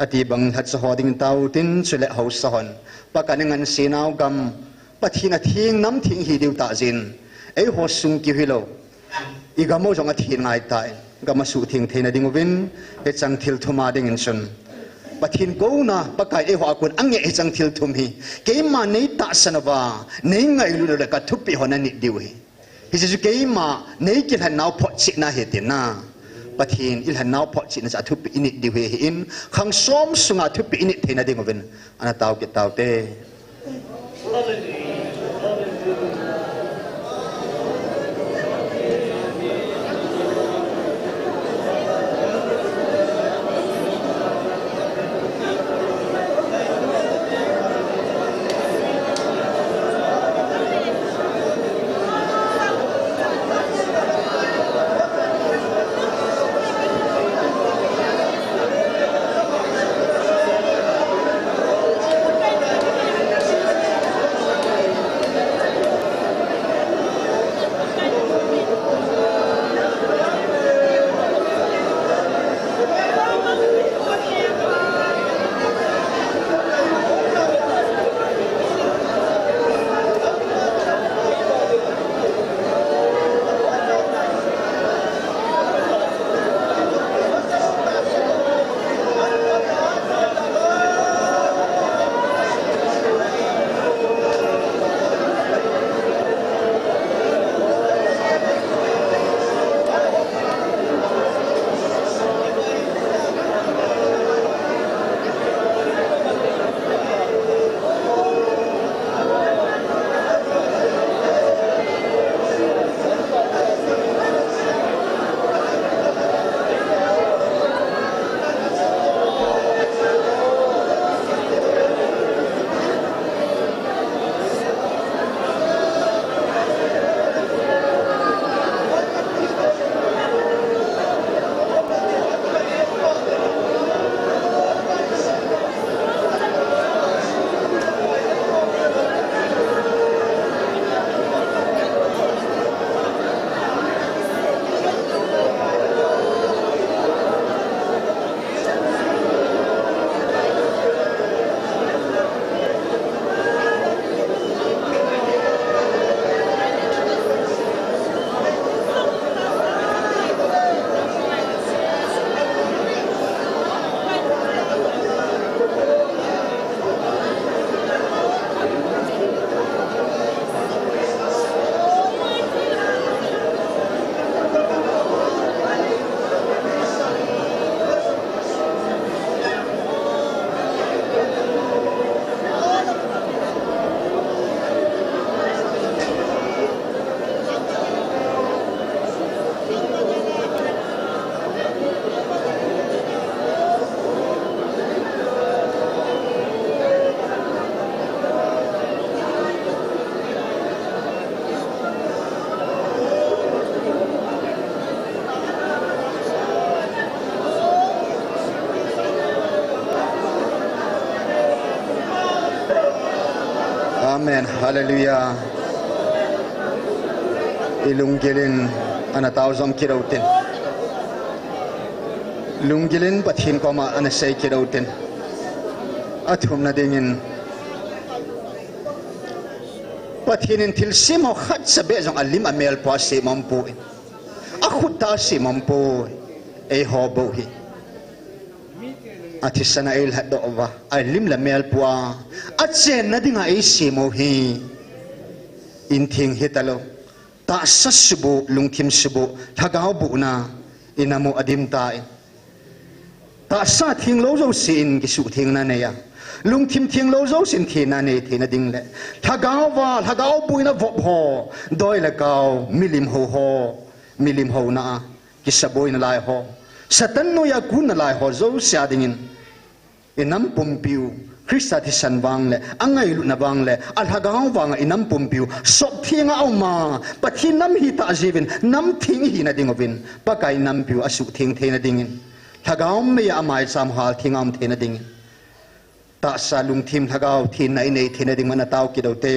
ati bang hat sa ho ding tautin chule haus sa hon pakaningan sinaw gam pathina thing nam thing hi diu ta jin ei ho sung ki hilo igamo jong a thin ngai tai gama su thing theina dingo win e chang thil thuma ding in sun pathin ko na pakai e ho akun ange e chang thil thum hi ke ma nei ta sanaba nei ngai lu le ka thupi hona ni diwi hi ju ke ma nei ki han naw pho chi na he tin na pathin il han naw pho chi na cha thupi ini diwi hi in khang som sunga thupi ini theina ding oven ana taw ke taw te Amen. Hallelujah. Ilunggilin anataw zom kirautin. Lunggilin pathin ko ma anasay kirautin. At hum na dingin pathinin tilsim ho khat sabi zong alim amel po si mampu. Ako ta si mampu ay hobo hi. At sana il hat do'ova alim la mel po at sen na dinga ay si mo hi. Inting hitalo ta sa subo lungkim subo tagaw bu na inamo adim tae ta sa ting lo zo sin gisu ting na neya lung thim thiang lo zo sin thina ne thina ding le thagao buina vop ho doi la kau milim ho na ki saboi na lai ho satan no ya kun na lai ho zo sia dingin inam pumpiu Krista thi san wang le angai lu na wang le al hagao wang inam pumpiu sop thinga au ma pathin nam hi ta jivin nam thing hi na dingovin pakai nam piu asu thing the na dingin thagao me ya amai sam hal thingam the na dingin ta sa lung thim thagao thin nai nei the na ding mana tau ki do te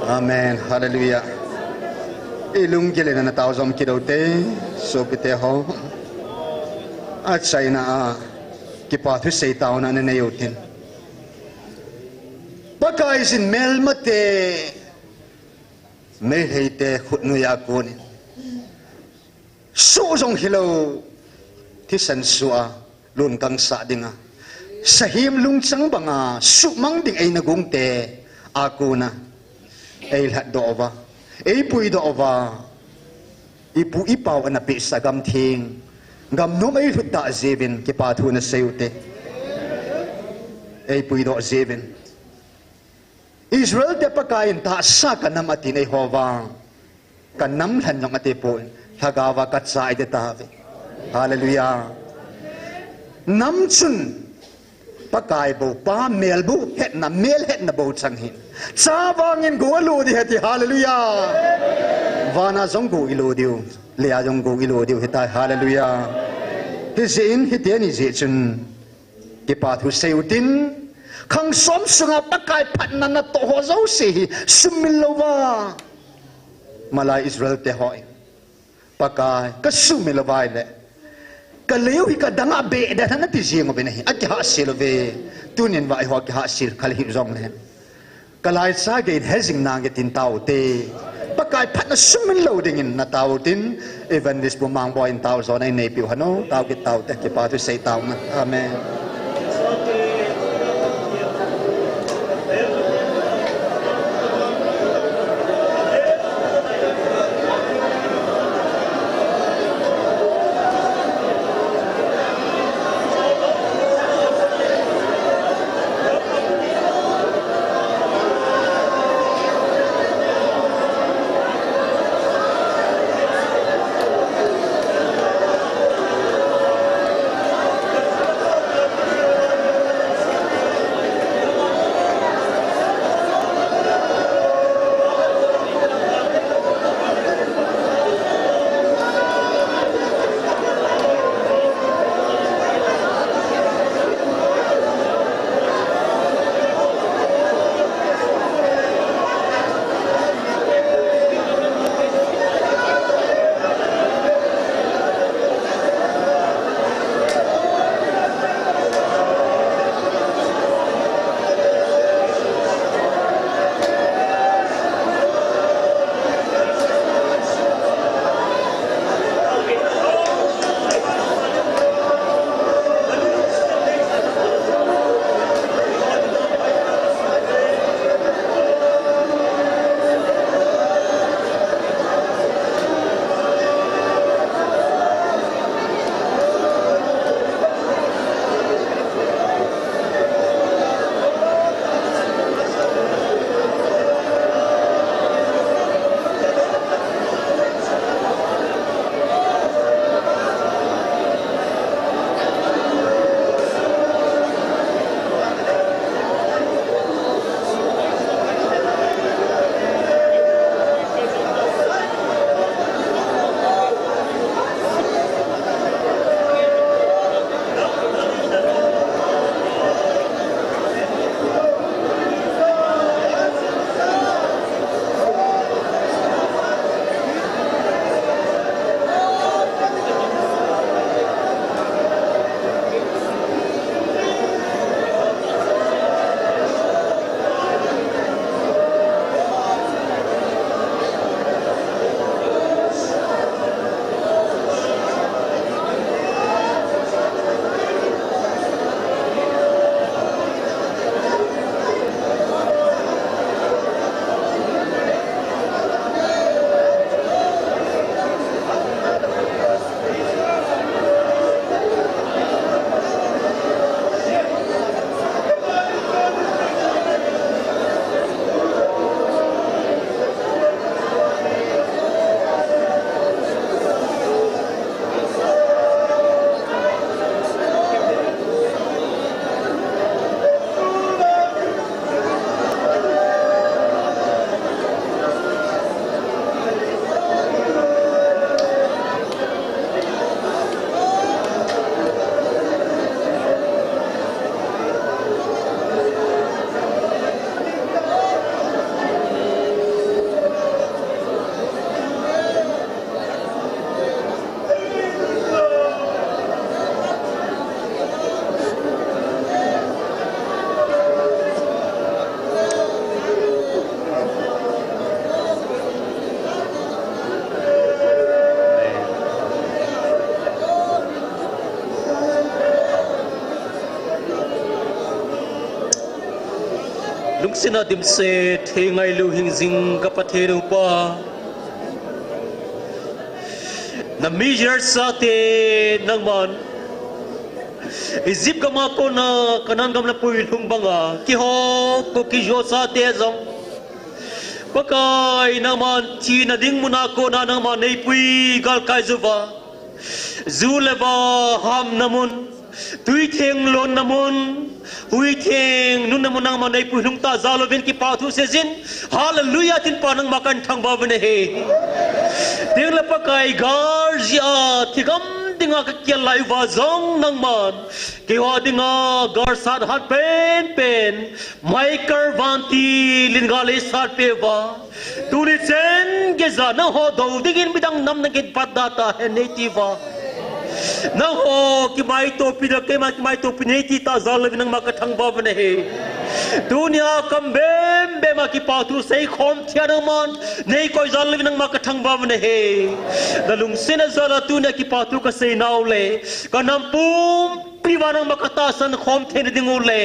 Amen. Hallelujah. Ilung gile na natawzom kidote so pite ho. At say na kipathu say tao na nanayotin. Pagka isin melmate melhete khutnuya kunin. Susong hilaw tisan sua lun kang sa dinga. Sahim lung sang banga sumang ding ay nagungte ako na. Ay lahat doova. Ay puy doova. Ipu ipaw na pisa gamting. Gamnom ay luta zebin kipathu na sayute. Ay puy do zebin. Israel te pakain ta sa kanam atin ay hova. Kanam lan yung atipon. Hagawa kat sa ay detavi. Hallelujah. Namchun. Pakai bo pa melbu het na mel het na bo changhin chawangin go lo di heti hallelujah wana jong go ilo diu lea jong go ilo diu heta hallelujah hizin hiteni je chun ki pathu seutin khang som sunga pakai phatna na to ho zo se sumilowa malai Israel te hoi pakai ka sumilowa le kaleo hi ka danga be da na ti jeng be nahi ak ha sil ve tunin wa ho ka sil khal hi zong len kalai sa ge hezing na ge tin tau te pakai pat na sumin lo dingin na tao tin even this bumang boy in tao so na nei piu hano tao ki tao te ki pa tu sei tao na amen lung sina dim se the ngai lu hing jing ka pathe ru pa na measure sa te nang man izip ka ma ko na kanan gam la pui lung banga ki ho ko ki jo sa te zong pakai na man chi na ding muna ko na na man nei pui gal kai zuwa zuleva ham namun tui theng lon namun hui theng nun namun nang man nei pui lung ta zalovin ki pa thu se jin hallelujah tin pa nang makan thang ba ne he ding la pakai garja thigam dinga ka kia lai wa zong nang man ke wa dinga gar sat hat pen mai kar vanti lin gale sat pe wa tuni sen ge za na ho do digin bidang nam na git pat data he neti wa na ho ki mai to pi da ke ma ki mai to pi neti ta zal nang ma ka thang ba ne he dunia kambem be ma ki patu sei khom thia nang man nei koi zan le nang ma ka thang ba ne he dalung sina zara tu ne ki patu ka sei nau le ka nam pum piwanang makata san khom the dingule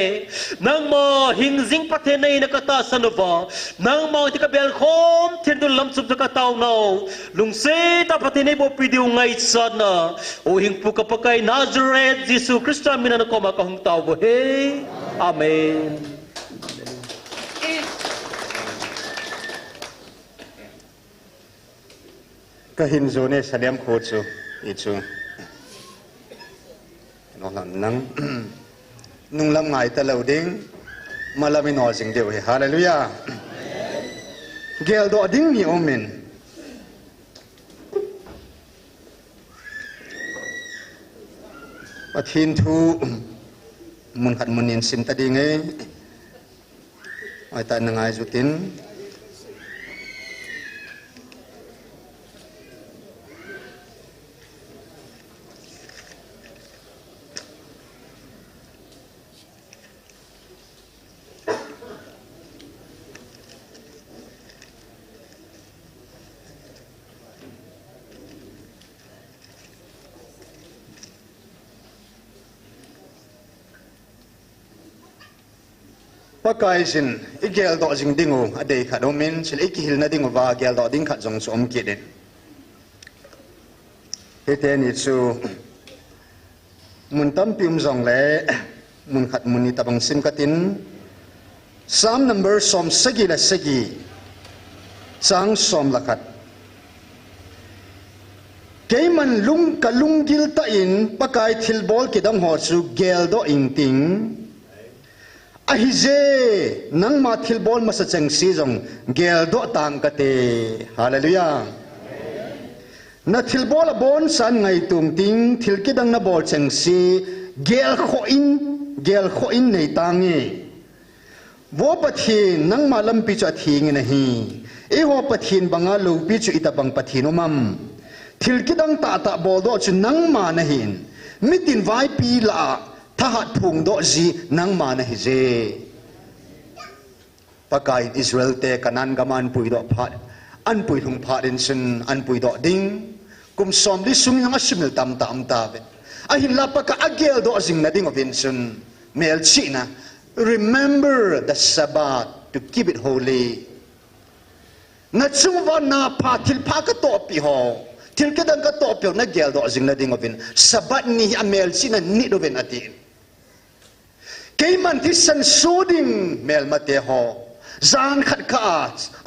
nang ma hingzing pathe nei na kata san va nang ma ti ka bel khom the dul lam sup ka taw no lung se ta pathe nei bo pidiu ngai sana o hing pu ka pakai Nazareth Jesu Christa minan ko ma ka hung taw bo he amen ka hin zo ne saliam kho chu ichu nang nung lam ngai ta lo ding malami no jing deu he hallelujah gel do ding ni omen pathin thu mun khat munin sim ta ding e ai ta nangai jutin pakai sin igel do jing dingu ade kha domin sil ikihil na dingu wa gel do ding kha jong som ki den heten ichu mun tam pim jong le mun khat muni tabang sim katin sam number som segi la segi chang som la khat keiman lung ka lung gil ta in pakai thil bol ki dang ho chu gel do ing ting ahize nang ma thil bol ma sa chang si jong gel do tang ka te hallelujah na thil bol a bon san ngai tung ting thil ki dang na bol chang si gel kho in nei tang e wo pathin nang ma lam pi cha thing na hi e ho pathin banga lo pi chu ita bang pathin omam thil ki dang ta bol do chu nang ma na hin mitin vai pi la thahat phung do ji nang ma na hi je pakai Israel te kanan gaman pui do phat an pui thung phat in sin an pui do ding kum som li sung yang asimil tam ta ve a hin la paka agel do jing na ding of insun mel china remember the Sabbath to keep it holy na chung wa na pha thil pha ka to pi ho thil ka dang ka to pi na gel do jing na ding of in Sabbath ni amel china ni do ven atin keiman thi san suding mel mate ho zan khat ka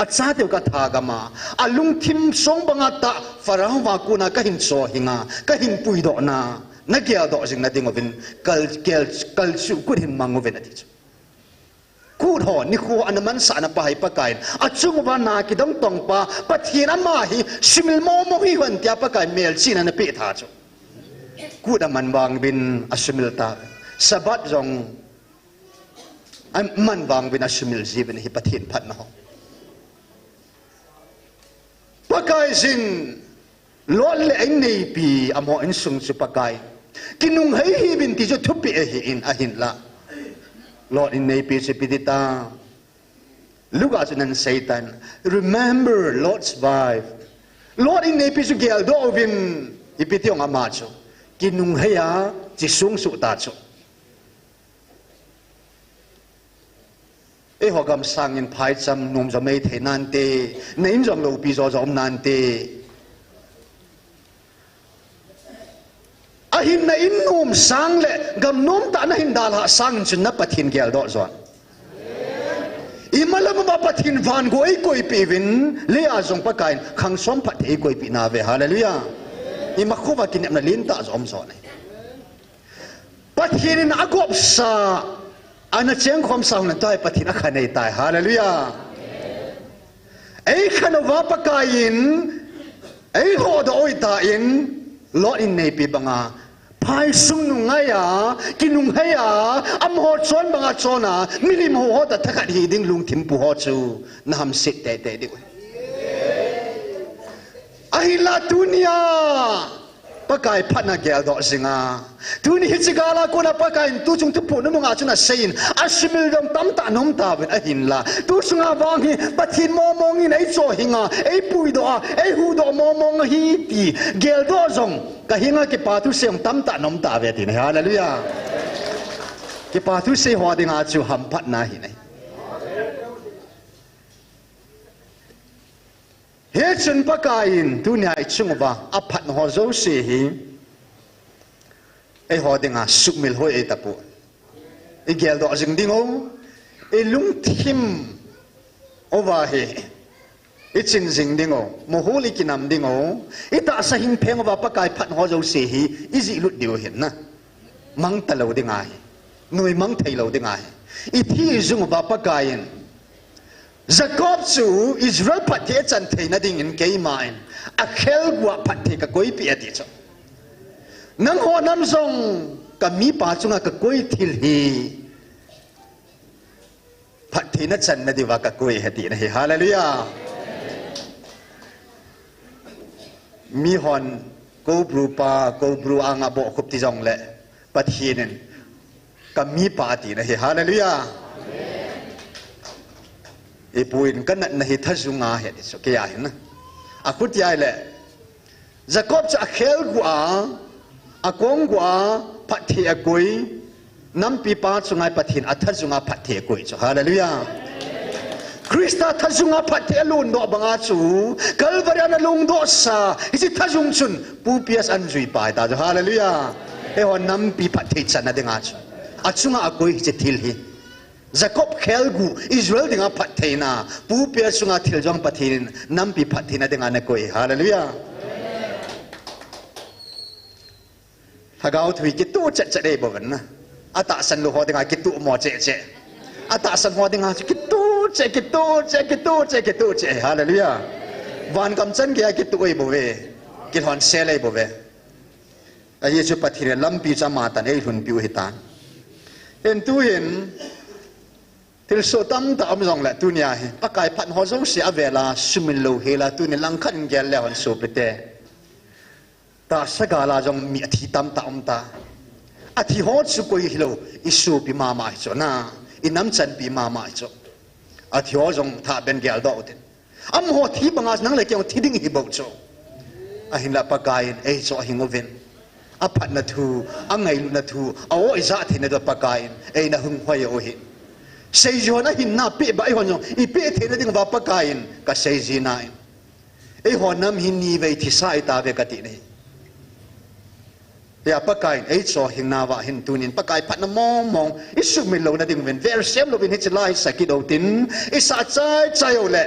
acha te ka thagama alung thim song banga ta farao wa kuna ka hin so hinga ka hin pui do na na gel do jing na ding of in kal chu ku hin mango ven ati ku ho ni khu anaman sa na pa hai pa kain achung wa na ki dong tong pa pathin ama hi simil mo mo hi wan tia pa kai mel china na pe tha chu ku da man wang bin asimil ta sabat jong am man wang bin asimil jibin hi pathin phat na ho pakai sin lol le ai nei pi amo in sung chu pakai kinung hei hi bin ti chu thupi e hi in a hin la Lord in nei pi sepidita luga chunan Satan remember Lord's wife Lord in nei pi su gel do vin ipitiong ama chu kinung heya chi sung su ta chu e hogam sangin phai cham num zo mei the nan te nein jong lo pi zo zom nan te ahin na in num sang le gam num ta na hin dal ha sang chin na pathin gel do zon imalam ba pathin van goi koi pi vin le a jong pa kain khang som phat e koi pi na ve hallelujah ima khuwa kin na lin ta zom zo nei pathin na agop sa ana cheng khom sang na tai pathin a khanei tai hallelujah ei khanawa pa kain ei ho do oi ta in Lord in nei pi banga phai sung nu ngaya kinung heya am ho chon banga chona milim ho ta thakhat hi ding lung thim pu ho chu nam sit te te di ai la dunia pakai phatna gel do singa tuni hichigala kona pakai tu chung tu pun nunga chuna sein ashimil dom tam ta nom ta ben a hin la tu sunga wang hi pathin mo mong hi nei cho hinga ei pui do ei hu do mo mong hi ti gel do zong ka hinga ki pa tu seong tam ta nom ta ve tin hallelujah ki pa tu se ho dinga chu ham phatna hi nei he chun pakain tu nyai chungwa aphat ho zo se hi e ho dinga sukmil hoi e tapu e gel do jing dingo e lung thim over he e chin jing dingo mo holi kinam dingo e ta sa hin pheng wa pakai phat ho zo se hi izi lut diu hin na mang talo dinga hi noi mang thailo dinga hi e thi jung wa pakain Jacob chu Israel pathe chan theina ding in ke main a khel gwa pathe ka koi pi ati cho nang ho nam zong ka mi pa chunga ka koi thil hi pathe na chan na diwa ka koi hati na hi hallelujah mi hon ko bru pa ko bru anga bo khup ti jong le pathe nen ka mi pa ti na hi hallelujah e puin kan na hi thazunga he so ke ya hin a khut ya le Jacob cha khel gwa a kong gwa pathe a koi nam pi pa chungai pathin a thazunga pathe koi cho hallelujah Krista thazunga pathe lun do banga chu kalvaria na lung do sa isi thazung chun pu pias an zui pai ta cho hallelujah e hon nam pi pathe chana denga chu a chunga a koi che thil hi Jacob khelgu Israel dinga pathena pu pe sunga thil jong pathin nam pi pathina dinga na koi hallelujah hagau thui ki tu cha cha dei bogan na ata san lo ho dinga ki tu mo che che ata san ho dinga ki tu che ki tu che ki tu che ki tu che hallelujah van kam chan ke ki tu ei bo ve ki hon se lei bo ve a yesu pathina lam pi cha ma tan ei hun piu hitan en tu hin til so tam ta am jong la tu nya hi pakai phat ho zo sia vela sumin lo hela tu ni lang khan gel le hon so pete ta sagala jong mi thi tam ta om ta athi ho chu koi hilo isu pi ma ma cho na inam chan pi ma ma cho athi ho jong tha ben gel do ten am ho thi bangas nang le kyong thi ding hi bo cho a hin la pakai e cho hingoven a phat na thu a ngai lu na thu a o iza thi na do pakai e na hung hoi o hi sei jona hin na pe bai hon i pe the na ding ba pa kain ka sei ji na e honam hin ni ve thi sai ta ve ka ti nei ya pa kain e cho hin na wa hin tunin pa kai phat na mong mong i su mi lo na ding ven ver sem lo bin hi lai sa ki do tin i sa chai chai o le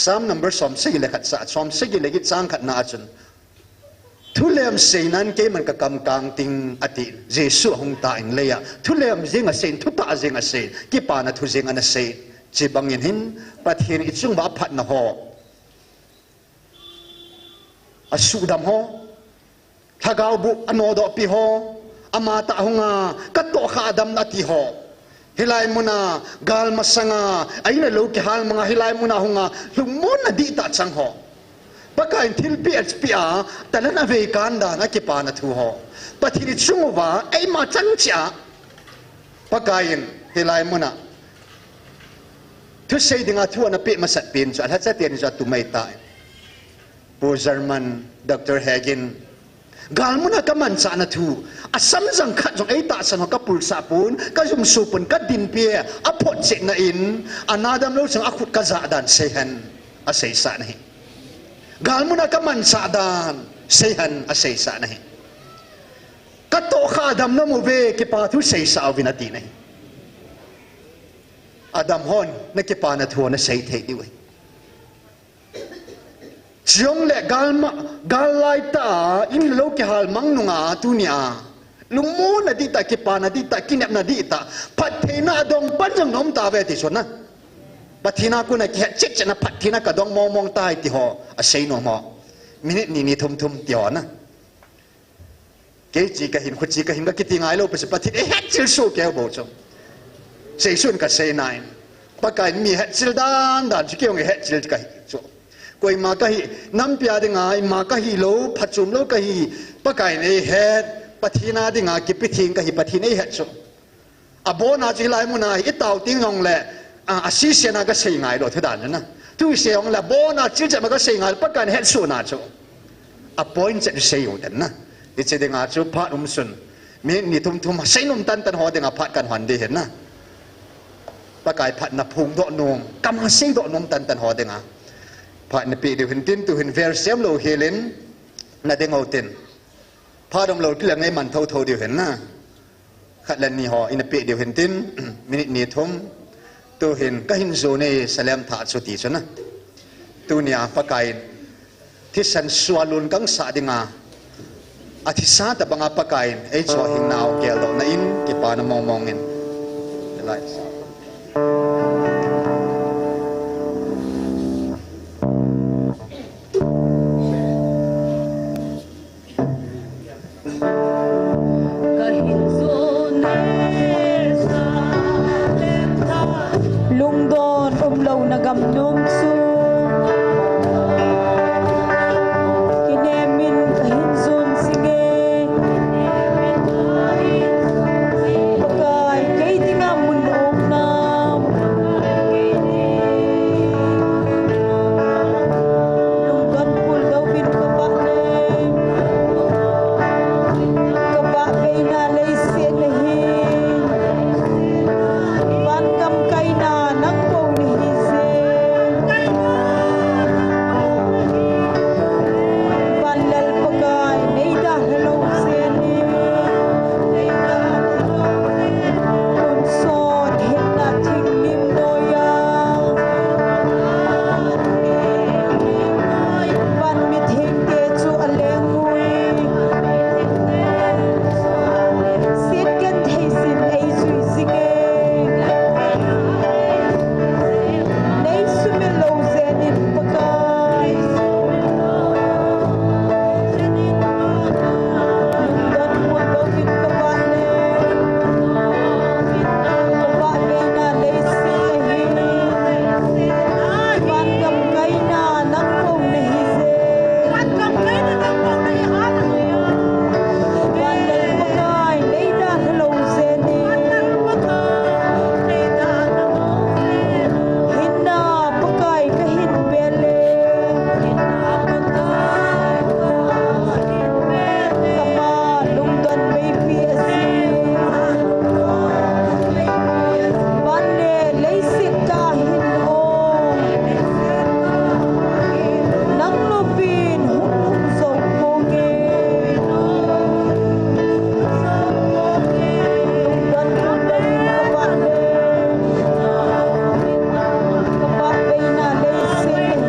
sam number som se le khat sa som se le gi chang khat na chun thulem seinan ke man ka kam kang ting ati jesu hong ta in leya thulem jinga sein thu ta jinga sein ki pa na thu jinga na sein chi bangin hin pathin ichung ba phat na ho asu dam ho thagau bu anodo pi ho ama ta hunga ka to kha dam na ti ho hilai muna gal masanga aina lo ki hal mga hilai muna hunga lumon na di ta chang ho pakai thil phpa talan ave kanda na ki pa na thu ho pathini chungwa ai ma chang cha pakai hilai muna thu sei dinga thu na pe ma sat pin cha ha cha ten cha tu mai ta po German Dr. Hagen gal muna ka man cha na thu asam jang khat jong ai ta san ka pul sa pun ka jum su pun ka din pe a phot che na in anadam lo sang akhut ka za dan se han a sei sa nahi gal muna ka man sa dan se han a sei sa nahi ka to kha dam na mu ve ki pa thu sei sa vinati nahi adam hon na ki pa na thu na sei thei di we chiong le gal lai ta in lo ki hal mang nunga tunia lumu na di ta ki pa na di ta kinap na di ta pathina dong panjang nom ta ve ti sona pathina ku na ki chik chana pathina ka dong mong mong tai ti ho a sei no mo minute ni thum thum ti ho na ke chi ka hin khu chi ka hin ka ki ti ngai lo pe pathi e het chil so ke bo cho sei sun ka sei nai pa kai mi het chil dan dan chi ke ong het chil ka cho koi ma ka hi nam pia dinga i ma ka hi lo phachum lo ka hi pakai nei het pathina dinga ki pithing ka hi pathine het so abona ji lai mu na i tau ting ngong le a si se na ka sei ngai lo thodan na tu se ong la bona chi cha ma ka sei ngai pakai het su na so a point che sei u den na ti che dinga chu phat sun mi ni thum thum sei num tan tan ho dinga phat kan han de hen na pakai phat na phung do nong kam sei do nom tan tan ho dinga phat na pi de hin tin tu hin ver sem lo helin na de ngau tin pha dom lo tlang ngai man thau thau de hen na khat lan ni ho in pi de hin tin minute ni thum tu hin ka hin zo ne salam tha chu ti chana tu nia pakai thi san swalun kang sa dinga athi sa ta banga pakai e cho hin naw kel do na in ki pa na mong mong in lai lungdon umlaw na gamnum su kinemin kahinsun sige pagkay kay di nga munong na lungdon pul daw bin kabaknay kabakay na laysin lahin bankam kay na nang pong nihisin banlal pagkay nayda hello seni kunson hit na tinglim noya ban mithing ke chu alengui sit kan thaisin ay sui sige nay sumilo zenin pagkay lungdan mo daw bin kabane kabakay na laysin lahin bankam kay na nang pong nahise banlal pagkay nayda hello zenin hinna pagkay kahin bele kama lungdan may PSC banle laysit kahin o nang lupin hung so ponge lungdan mo daw kabane kabakay na laysin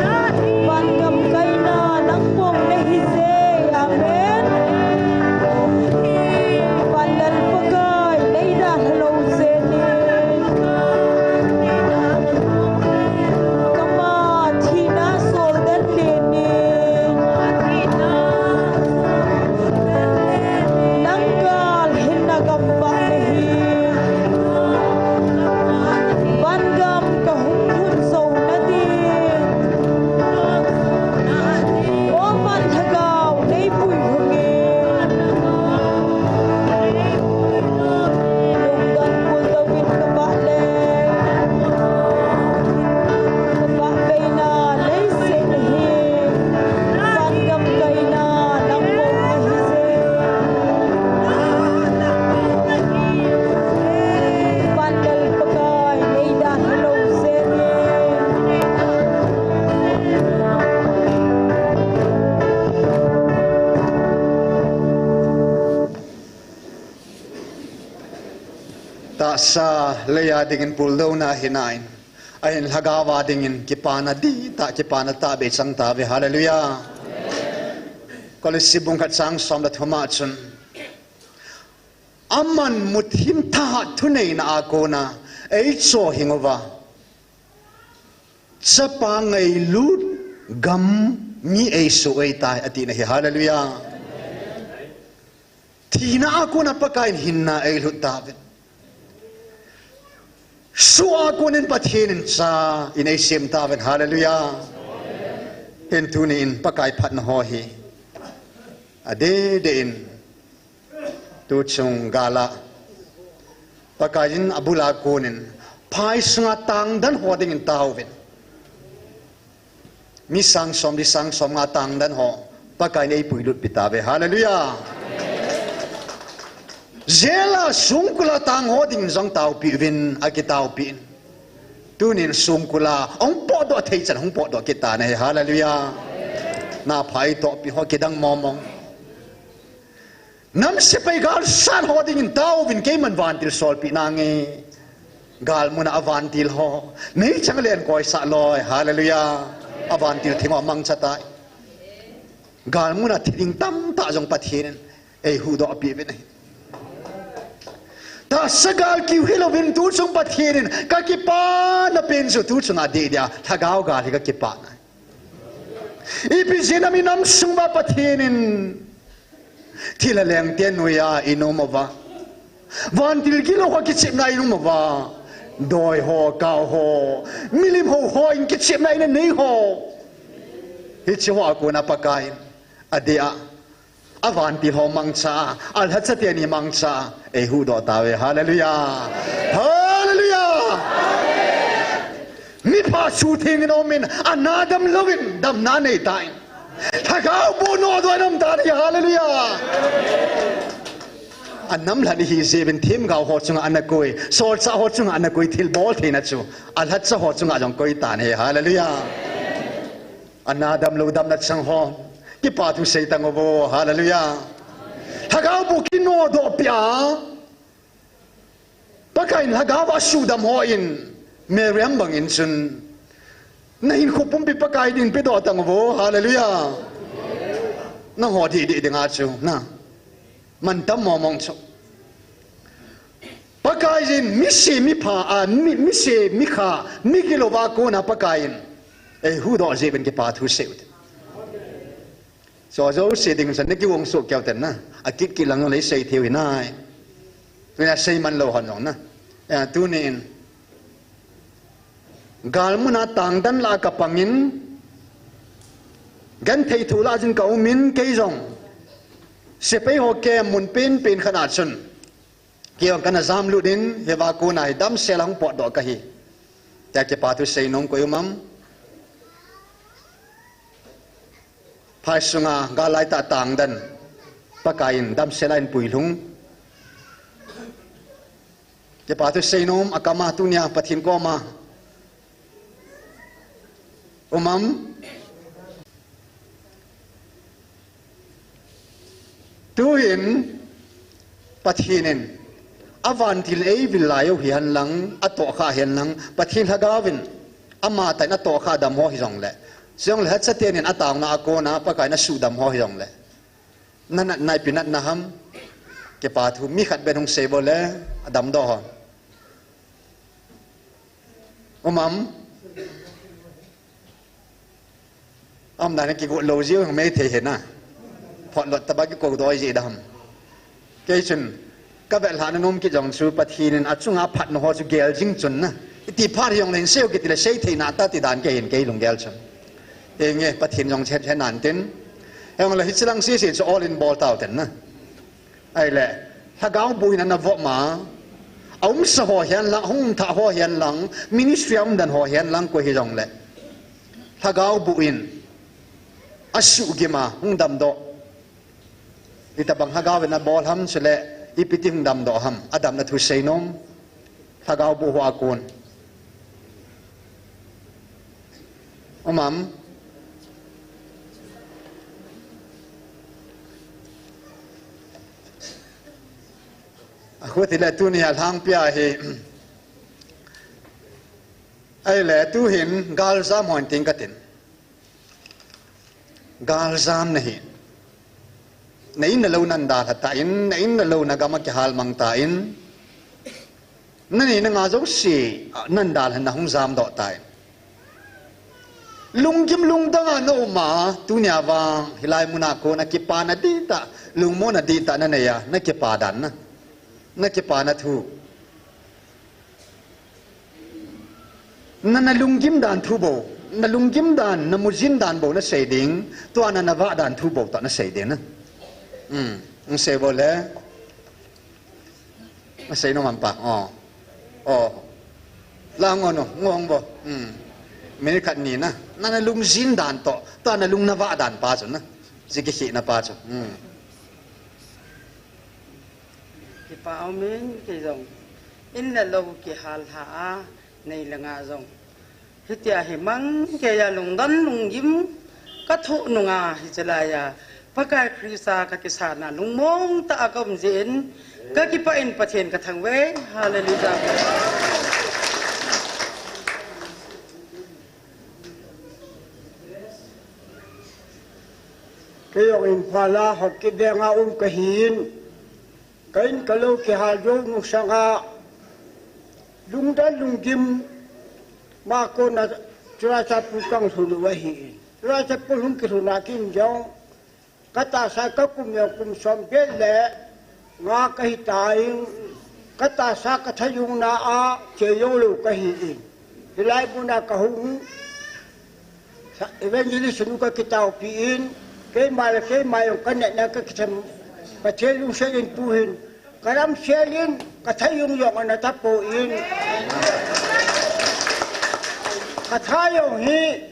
lahin bankam kay na nang pong nahise amen banlal pagkay nayda hello zenin kama thina soldan lenin nanggal hinagamba lahin bangam kahunghun so nadin o man thagaw nay puy hungin lungdan pul daw bin kabale kabakay na laysin lahin bangam kay na nang pong nahise banlal pagkay nayda hello zenin ta sa leya dingin puldo na hinain ayin hagawa dingin kipana di ta kipana ta be sang ta be hallelujah kolisi bungkat sang som da thoma chun aman muthim tha thunei na akona ei cho hingova chapa ngai lut gam mi ei su ei tai ati na hi hallelujah thina akona pakain hinna ei lut ta be suwa kunin patinin sa inay sim tawen hallelujah in tunin pakai phat na ho hi ade dein tu chung gala pakain abula kunin pai sunga tang dan ho ding in tawin mi sang som nga tang dan ho pakai nei puilut pitabe hallelujah zela sungkula tang ho ding zong tau pi vin akitau pi tunin sungkula ong po do thei chan hong po do kita nei hallelujah na phai to pi ho kidang momong nam se pai gal san ho ding in tau vin ke man van til sol pi na nge gal muna avan til ho nei chang len koi sa loi hallelujah avan til thima mang chatai gal muna thing tam ta jong pathin ei hu do pi vin ta sagal ki hilovin tu chung pathirin ka ki pa na pen su tu chung ade dia thagao ga ka ki pa na ipi jinami nam sungba pathirin thila leng ten noya inomova van til kilo ho ki chip na inomova doi ho kao ho milim ho in ki chip na ina nei ho hi chiwa ko na pakai adea avanti ho mangcha al hatsate ni mangcha e hu do tawe hallelujah hallelujah mi pa su thing no min anadam lovin dam na nei tain thagau bu no do nam ta ni hallelujah annam la ni hi seven thim gao ho chunga anakoi sol cha ho chunga anakoi thil bol theina chu al hatcha ho chunga jong koi ta ne hallelujah anadam lo dam na chang ho ki pa tu sei tang bo hallelujah thagau bu ki no do pya pakain hagaw wa su dam ho in meriam bang in sun na hin ko pum pi pakai din pe do tang bo hallelujah na ho di di nga chu na man tam mo mong chu pakai din mi se mi pa mi se mi kha mi kilo wa ko na pakai e hu do je ben ki pa tu se so zo se ding san ki wong su kyau ten na akit ki lang nei sei theu nai na sei man lo hon na tu nin gal muna tang dan la ka pangin gan thei thu la jin ka min ke jong se pe ho ke mun pin khanat sun kiong kana zam lu din he wa ko nai dam selang po do ka hi ta ke pa tu sei nong ko yumam phai sunga galai ta tang dan pakain dam selain puilung ke patu seinom akama tunya pathin ko ma umam tuin pathinin avantil ei vilayo hian lang ato kha hian lang pathin hagawin ama ta na to kha dam ho hi jong le siang le hatsa tenin atang na ako na pakai na sudam ho yong le na nai pinat na ham ke pa thu mi khat ben hong se bole adam do ho umam am na ki go lo jiu me the he na phot lot tabaki ko doi ji dam ke chun ka bel han nom ki jong su pathin achunga phat no ho chu gel jing chun na ti phar yong len seo ki ti le sei the na ta ti dan ke hin ke lung gel chun eng e pathin jong chen chen nan tin eng la hichlang si si all in ball tau ten na ai le ha gaung bui na na vo ma aum sa ho hian lang hung tha ho hian lang ministry am dan ho hian lang ko hi jong le ha gaung buin asu gi ma hung dam do ita bang ha gaung na ball ham chele ipiti hung dam do ham adam na thu sei nom ha gaung bu ho akon omam aku tidak tu ni hang pia he ai le tu hin gal zam hon ting katin gal zam nahi nei na lo nan da ta in nei na lo na gama ki hal mang ta in nani na nga zo si nan da han na hung zam do tai lung kim lung danga no ma tu nya wang hilai muna ko na ki pa na di ta lung mo na di ta na ne ya na ki pa dan na ki pa na thu na lungim dan thu bo na lungim dan na mujin dan bo na sei ding to na nawa dan thu bo ta na sei de na ng sei bo le na sei no man pa la ngono ngong bo me khat ni na na lung jin dan to na lung nawa dan pa chu na jiki hi na pa chu ki pa amen ki jong in la lo ki hal ha nei la nga jong hitia hi mang ke ya lung dan lung yim ka thu nu nga hi chala ya pakai krisa ka kisana lung mong ta akom jin ka ki pa in pathen ka thang we hallelujah kayong impala hakideng kahin kain kalau kihalo musanga lungdan lunggim mako na terasa pukang suluwahi terasa pulung kirunakin jong kata sa kum sombele nga kahitaing kata sa kathayung na cheyolo kahiin hilay mo na kahung sa evangelist nuka kita upiin kay mayong kanet na kakisam pachelung selin puhin karam selin kathayong yung anatapuin kathayong hi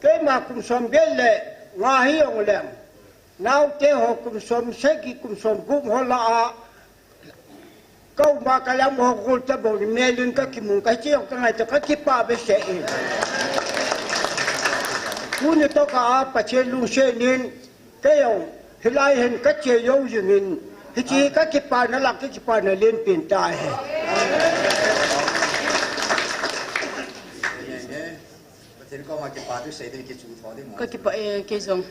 kay makumsom bele ngahiyong lem now teho kumsom segi kumsom gum hola kau makalam mo kulta bo ni melun ka kimung kachiyong ka ngayon kakipabe sein kuni to ka pachelung selin kayong hilahin kachiyaw yungin hiji kakipa na lang kakipa na lin pintahe kakipa kayong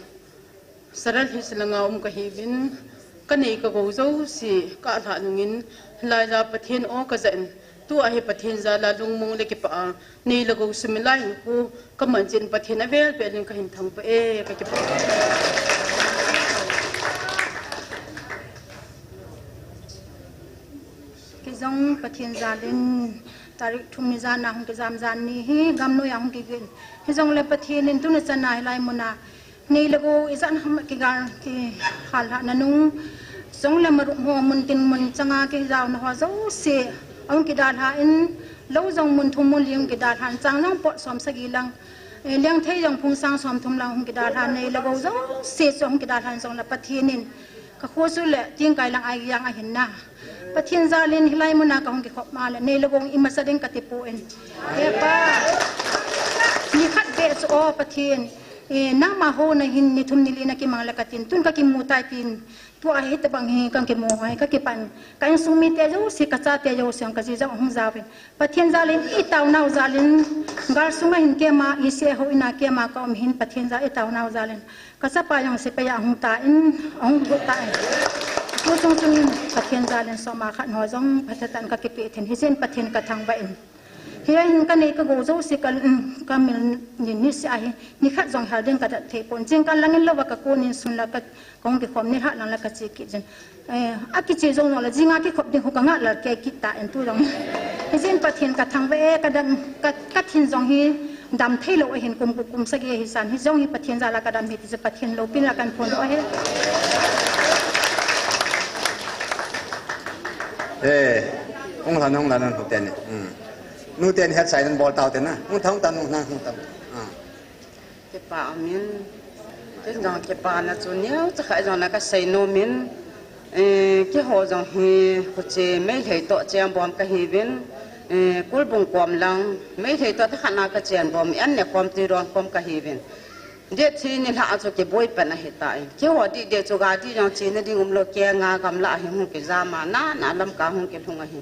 saral hislanga kahibin kanay ka gozo si kaathanungin lai la pathen o kazain tu ahi pathen za la lung mong le kipa ni lago sumilai ko kamanjin pathen avel pelin kahin thang pa kakipa kizong pathen zalin tarik thumi zana hung ke zam zan ni hi gamno yang ki gen hizong le pathen tu na chanai lai mona ni lago izan ham ki gar ki hal ha nanung song le maru mo mun tin mun changa ki jaw na ho zo se ong ki dal ha in lo jong mun thum mun liang ki dal han chang nang pot som sagi lang liang thei jong phung sang som thum lang hung ki dal ha nei lago zo se song ki dal han song la pathen ka kho su le ting kai lang ai yang a hin na pathen zalin hilai muna ka hung ki khop ma le nei lagong imasading katipuin e pa ni khat be so pathen na ma ho na hin ni thum nili na ki mangla katin tun ka ki mutai pin tu a hit bang hi kan ki mo hai ka ki pan kan sumi te jo si ka cha te jo sang ka ji jang hung zawe pathen zalin I taw naw zalin gar sunga hin ke ma I se ho ina ke ma ka hin pathen za I taw naw zalin ka sa pa yang se pa ya hung ta in hung go ta tu chung chung pathen zalin so ma khat ho jong pathatan ka ki pe then hi sen pathen ka thang ba in hian kan nei ka go zo si kan kamil ni si ai ni khat jong hal ding ka da the pon jing kan langin lawa ka ko nin sun la ka kong ki khom ni ha lang la ka chi ki jen a ki chi jong la jinga ki khop ding ho ka nga la ke ki ta en tu jong hi jen pathen ka thang ba ka dam ka thin jong hi dam thei lo hin kum sa gi hi san hi jong hi pathen za la ka dam hi ti pathen lo pin la kan phon lo he ông là nó hụt tiền này nu tiền hết sai nên bỏ tàu tiền na ông thong tan na hung tam cái pa min cái dòng cái pa na chu nhiều chắc phải dòng là cái say no min cái hồ dòng hi hồ chế mấy thầy tọa chèn bom cái hi viên cul bung quam lang mấy thầy tọa thằng nào cái chèn bom anh này quam tì ron quam cái hi viên để thì nên hạ cho cái bôi bên này hiện tại cái hồ đi để cho gà đi dòng chỉ nên đi ngâm lo kia ngà cầm lại hung cái da mà na làm cả hung cái hung hi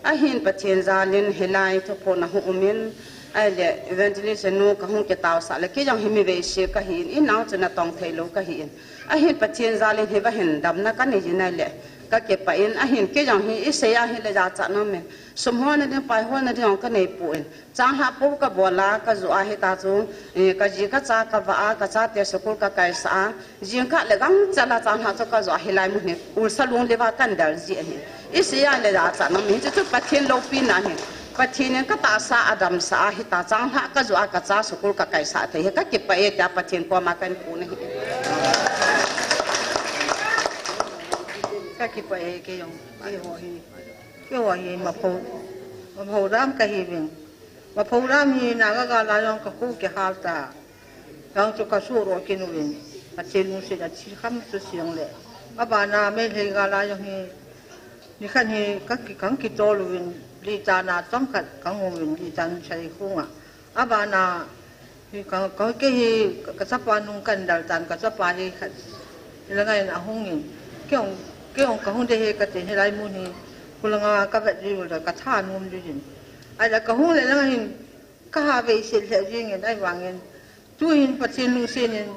ahin pathen zalin helai to pona hu umin ale evangelist nu ka hung ke taw sa le ke jang himi ve she ka hin in naw chana tong thailo ka hin ahin pathen zalin he ba hin dam na ka ni jina le ka ke pa in ahin ke jang hi isaya hi le ja cha no me sumho na de pai ho na de ka nei pu in chang ha pu ka bola ka zu a he ta chu ka ji ka cha ka va ka cha te sukul ka kai sa jing ka le gang chala chang ha cho ka zo hilai mu ne ul salung le wa kan dal ji hi isaya le ja cha no me chu pathen lo pi na hi ปัจจุบันก็ตาสาอดัมสาหิตาจังหะก็จะอากาศสกุลกับไก่สาเทียก็เก็บไปแต่ปัจจุบันพอมากันกูนี่ก็เก็บไปเกี่ยงกี่หัวหิมาพูดรำกับหิบิงมาพูดรำหินาก็การลายองกับคู่กับฮาลตาลองจุกสู้รอกินวินปัจจุบันสิ่งที่ข้ามสุดเสียงเลยอาบานาไม่เห็นการลายองหินี่ขันหิก็กังกิโตลวินลีจานาต้องขัดกังวินลีจานใช้คู่อ่ะอาบานาฮิกังก็เกี่ยกษัตริย์ปานุกันดัลตันกษัตริย์ปานีขัดแล้วไงนะหงหิเกี่ยวกับหงเดียกับเจนไรมูนีคุณลังกับแบบนี้เลยกับท่านุ่มจริงไอ้แล้วกับหงเลยแล้วไงก็หาไปเสียเสียจริงเงินได้วางเงินช่วยปัจจัยลุงเสียเงิน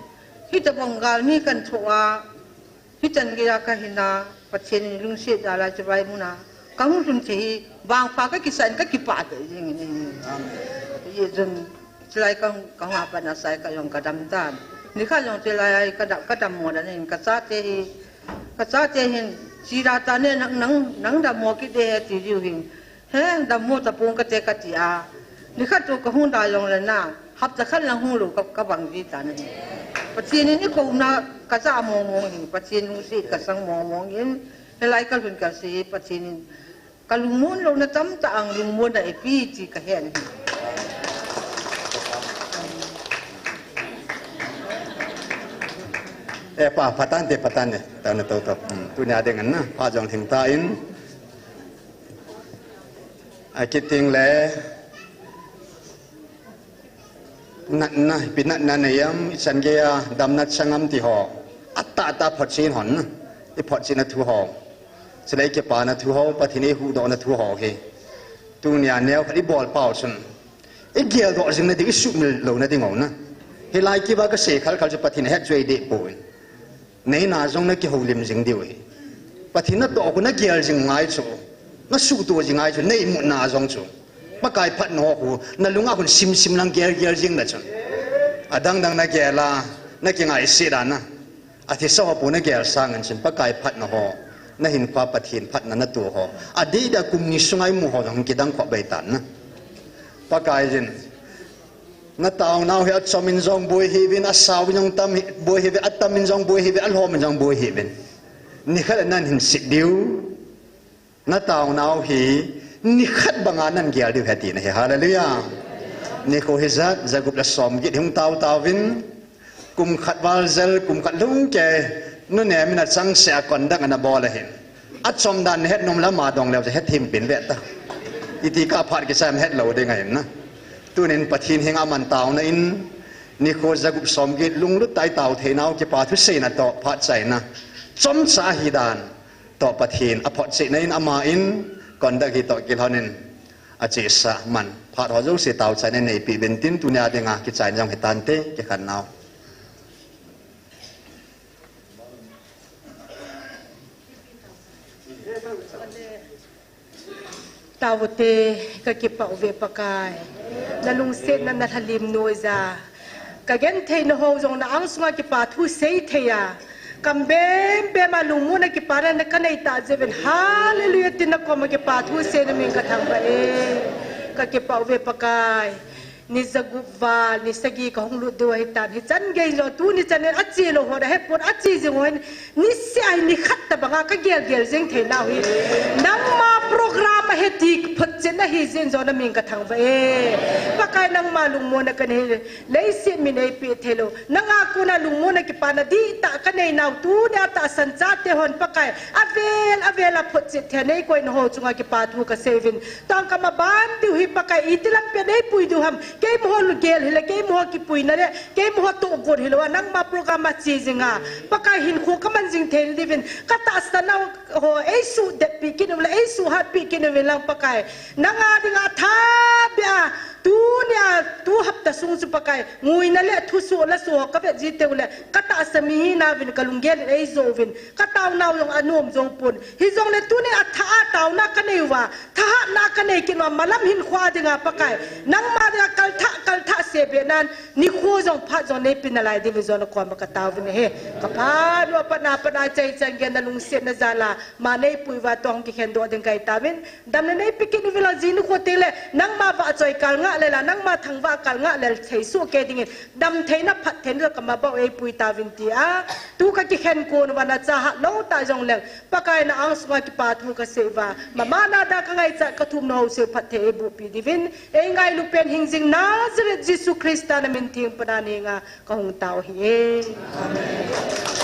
ที่จะบังการนี่กันชัวที่จันกีฬากันหินาปัจจัยลุงเสียอะไรจะไปมุนากังวลที่บางฟ้าก็กิสันก็กิปาดอย่างนี้ยี่จนสลายกังหาปัญหาใส่ก็ยองกระดำตานนี่ข้าลองสลายกระดำหมดนั่นกระซ่าเจหินชีราตาเนี่ยนังดำหมดกิเดติจิวหินเฮ้ดำหมดตะปูกระเจกติอานี่ข้าตัวก็หุ่นได้ลงเลยนะหับจะขั้นลังหุ่นลูกกับบังจีตานี่ปัจจัยนี้ก็น่ากระซ่ามองหินปัจจัยนู้สิกระสังมองหินสลายก็เป็นกระสีปัจจัยนี้กลุงมุนลงนะจำต่างลุงมุนได้ปีจีกระเห็นป่าพัตันเตพัตันเนี่ยตอนนั้นตัวตัวนี้ada denganพาจงถึงตาอินคิดถึงเลยนั่นปีนั่นเนี่ยฉันเกียดำนัดช่างที่หออัตตาพอดชินหอนไอพอดชินทุหอสลายเก็บปานะทุหอปฏิเนหูดอนะทุหอเฮตัวนี้เนี่ยพอดีบอลเป่าชนไอเกี่ยวดอกจึงในที่สุดมิลโลนะที่งงนะเฮลายกี่ว่าก็เสกเขาจะปฏิเนหช่วยเด็กป่วยในนาจงนักเกี่ยวลิมจึงเดียวปฏินัดตัวคนนักเกี่ยวจึงง่ายจู่นักสู้ตัวจึงง่ายจู่ในมุนาจงจู่ปะกายพัดนอหูนั่นลุงอาคนซิมลังเกี่ยวจึงนะจู่ดังนักเกี่ยวละนักเกี่ยวง่ายเสียดานะอาทิตย์สองปูนักเกี่ยวสร้างเงินจึงปะกายพัดนอหูนั่นเห็นความปฏินพัดนั่นตัวหูอดีตกุมนิสงายมูหูจงกิดังขวบใบตันนะปะกายจึงนัตเอาหน้าเหตุสมินจงบวยฮีบินอัศวินจงตามบวยฮีบินอัตตามินจงบวยฮีบินอัลโฮมินจงบวยฮีบินนี่ขัดนั่นเห็นสิดิวนัตเอาหน้าฮีนี่ขัดบางอันนั่นเกี่ยวดิวเหตุนี่ฮาเลลูยานี่เขาฮิซัดจะกุบละสมกิดหิมตาวินกุมขัดวาลเซลกุมขัดลุงเจนู่นเนี่ยมินัดสังเสียก่อนดังอันบอลเลยเห็นอัดสมดันเหตุนมละมาดองแล้วจะเหตุทิมเป็นเวทตาอิติกาพัดกิจามเหตุเราได้ไงนะตัวนี้ปฏิหิงอามันตาวนะอินนี่โคจะกุบสมกิดลุงลุตไตตาวเทนาวเก็บปาทุเสนต่อพัดใจนะจอมสาหิดานต่อปฏิหินอภัดเสนอินอามาอินก่อนดักที่ต่อกิลฮานินอาเจสะมันพัดหัวจุเสตาวใจในปีเบนตินตัวนี้adaงากิจายยังเหตันเตกิขันนาวตาวเตก็เก็บปะเวปกายนั่นลุงเสนนั่นนัทลิมโนซากะเกนเทนโฮจงน่าอังสงกิปาทุเซเทียกัมเบมเบมาลุงมุนกิปาระนักในตาเจเป็นฮาเลลูยาตินักความกิปาทุเซนมิงกะทังไปก็เก็บปะเวปกายนิสกุวานิสกีของลุดด้วยตานฮิจันเกยโลตูนิจันเนอัจจีโลหัวเฮปวดอัจจีจงวันนิสไอนิขัดตะบังก็เกลจึงเทนาฮีนังมาโปรแกรมเฮติกพัดเจนฮีเซนจอนามิงกะทังไปปะกายนังมาลุงโมนักเนเลยเสียมินเอปีเทโลนังอากูนาลุงโมนักปานาดีตะกันเนนาวตูเนตะสันจัดเทหอนปะกายอเวลพัดเจเทเนกวยนโฮจุงกิปาทูกะเซวินตองกำมาบ้านติวฮิปะกายอิติลังเปเนปุยดูฮัมเกมหัวลูกเกลฮิเลเกมหัวกิปุยนั่นแหละเกมหัวตุกกดฮิลว่านั่งมาโปรแกรมมาจีจิงอ่ะปากกาหินคู่ก็มันจิงเทนดิวินก็ตัดสนาวโหเอซูเด็ดปีกินเลยเอซูฮัดปีกินเวลาปากกานั่งอาดิงอาท่าเบียตูเนี่ยตูฮับตะซุงสุปากกางุยนั่นแหละทุสุละสุก็เป็นจีเตวเลยก็ตัดสมีหินาวินกลุงเกลเอโซวินก็ตาวนาวยังอนุมจงปุ่นฮิจงเลยตูเนี่ยท่าตาวนักกันเอวะท่านักกันเอกินว่ามาล้ำหินควาดิงอาปากกานั่งมาดิงกัลทะเส เบียนั้นนี่คู่จงพัดจงในปีนอะไรดิวิจอนความกตาวินเฮกับพานัวปนาใจจังเกนลุงเสียนจาลามาในปุยว่าตองกิเขนตัวดึงไก่ตาวินดำในปิกินวิลาจีนุโคเตเลนังมาบะจอยกัลงะเลยล่ะนังมาทางว่ากัลงะเลยใช้สู้เกดิงดำเทนับพัดเทนเรื่องกับมาบอกไอ้ปุยตาวินตีอาตูกกิเขนกูนวันจ้าโน้ตาจงเลงปะกายนาอังสวากิปาทูกเสวามานาดากไงจะกระทุ่มโนเสพัดเทบุปีดิวินเองไงลูกเป็นหิงจิงนาซาเรตยิสุคริสต์นามินทิงปนาเนงะกะหงตาวเฮอาเมน